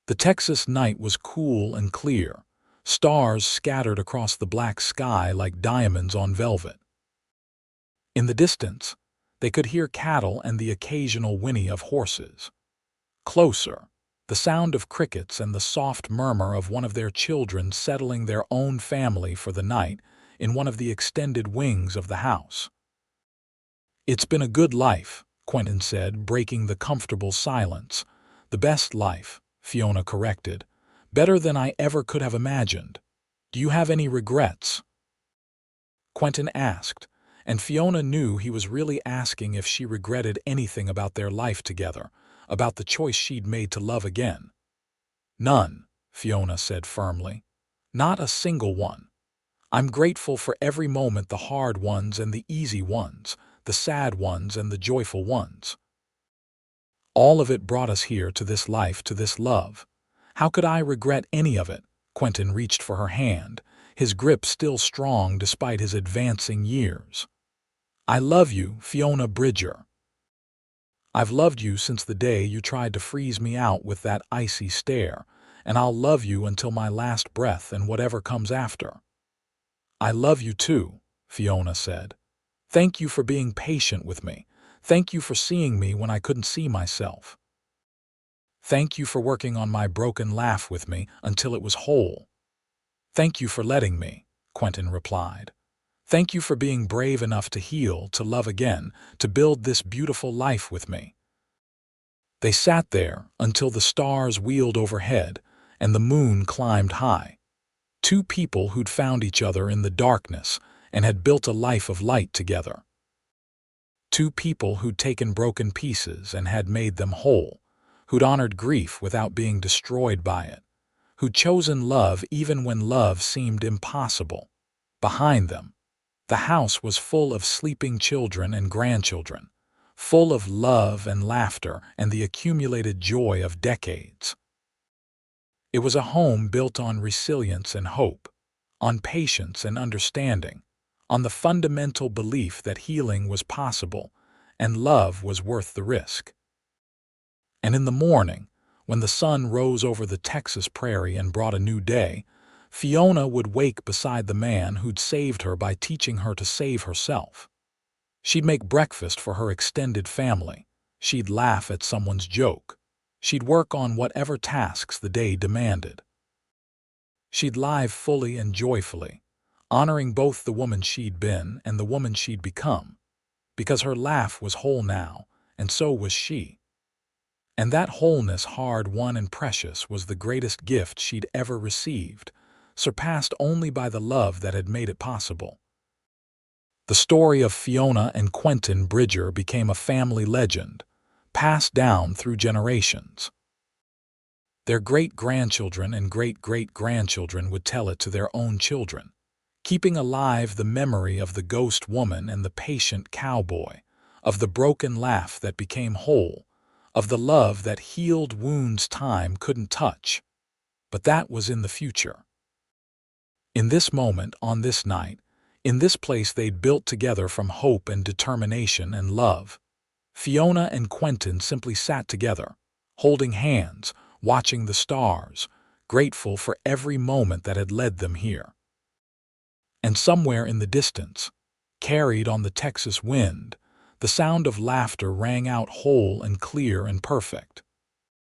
The Texas night was cool and clear, stars scattered across the black sky like diamonds on velvet. In the distance, they could hear cattle and the occasional whinny of horses. Closer, the sound of crickets and the soft murmur of one of their children settling their own family for the night in one of the extended wings of the house. "It's been a good life," Quentin said, breaking the comfortable silence. "The best life," Fiona corrected. "Better than I ever could have imagined. Do you have any regrets?" Quentin asked, and Fiona knew he was really asking if she regretted anything about their life together, about the choice she'd made to love again. "None," Fiona said firmly. "Not a single one. I'm grateful for every moment, the hard ones and the easy ones, the sad ones and the joyful ones. All of it brought us here to this life, to this love. How could I regret any of it?" Quentin reached for her hand, his grip still strong despite his advancing years. "I love you, Fiona Bridger. I've loved you since the day you tried to freeze me out with that icy stare, and I'll love you until my last breath and whatever comes after." "I love you too," Fiona said. "Thank you for being patient with me. Thank you for seeing me when I couldn't see myself. Thank you for working on my broken laugh with me until it was whole." "Thank you for letting me," Quentin replied. "Thank you for being brave enough to heal, to love again, to build this beautiful life with me." They sat there until the stars wheeled overhead and the moon climbed high. 2 people who'd found each other in the darkness and had built a life of light together. 2 people who'd taken broken pieces and had made them whole, who'd honored grief without being destroyed by it, who'd chosen love even when love seemed impossible. Behind them, the house was full of sleeping children and grandchildren, full of love and laughter and the accumulated joy of decades. It was a home built on resilience and hope, on patience and understanding, on the fundamental belief that healing was possible and love was worth the risk. And in the morning, when the sun rose over the Texas prairie and brought a new day, Fiona would wake beside the man who'd saved her by teaching her to save herself. She'd make breakfast for her extended family. She'd laugh at someone's joke. She'd work on whatever tasks the day demanded. She'd live fully and joyfully, honoring both the woman she'd been and the woman she'd become, because her laugh was whole now, and so was she. And that wholeness, hard-won and precious, was the greatest gift she'd ever received, surpassed only by the love that had made it possible. The story of Fiona and Quentin Bridger became a family legend, passed down through generations. Their great-grandchildren and great-great-grandchildren would tell it to their own children, keeping alive the memory of the ghost woman and the patient cowboy, of the broken laugh that became whole, of the love that healed wounds time couldn't touch. But that was in the future. In this moment, on this night, in this place they'd built together from hope and determination and love, Fiona and Quentin simply sat together, holding hands, watching the stars, grateful for every moment that had led them here. And somewhere in the distance, carried on the Texas wind, the sound of laughter rang out whole and clear and perfect.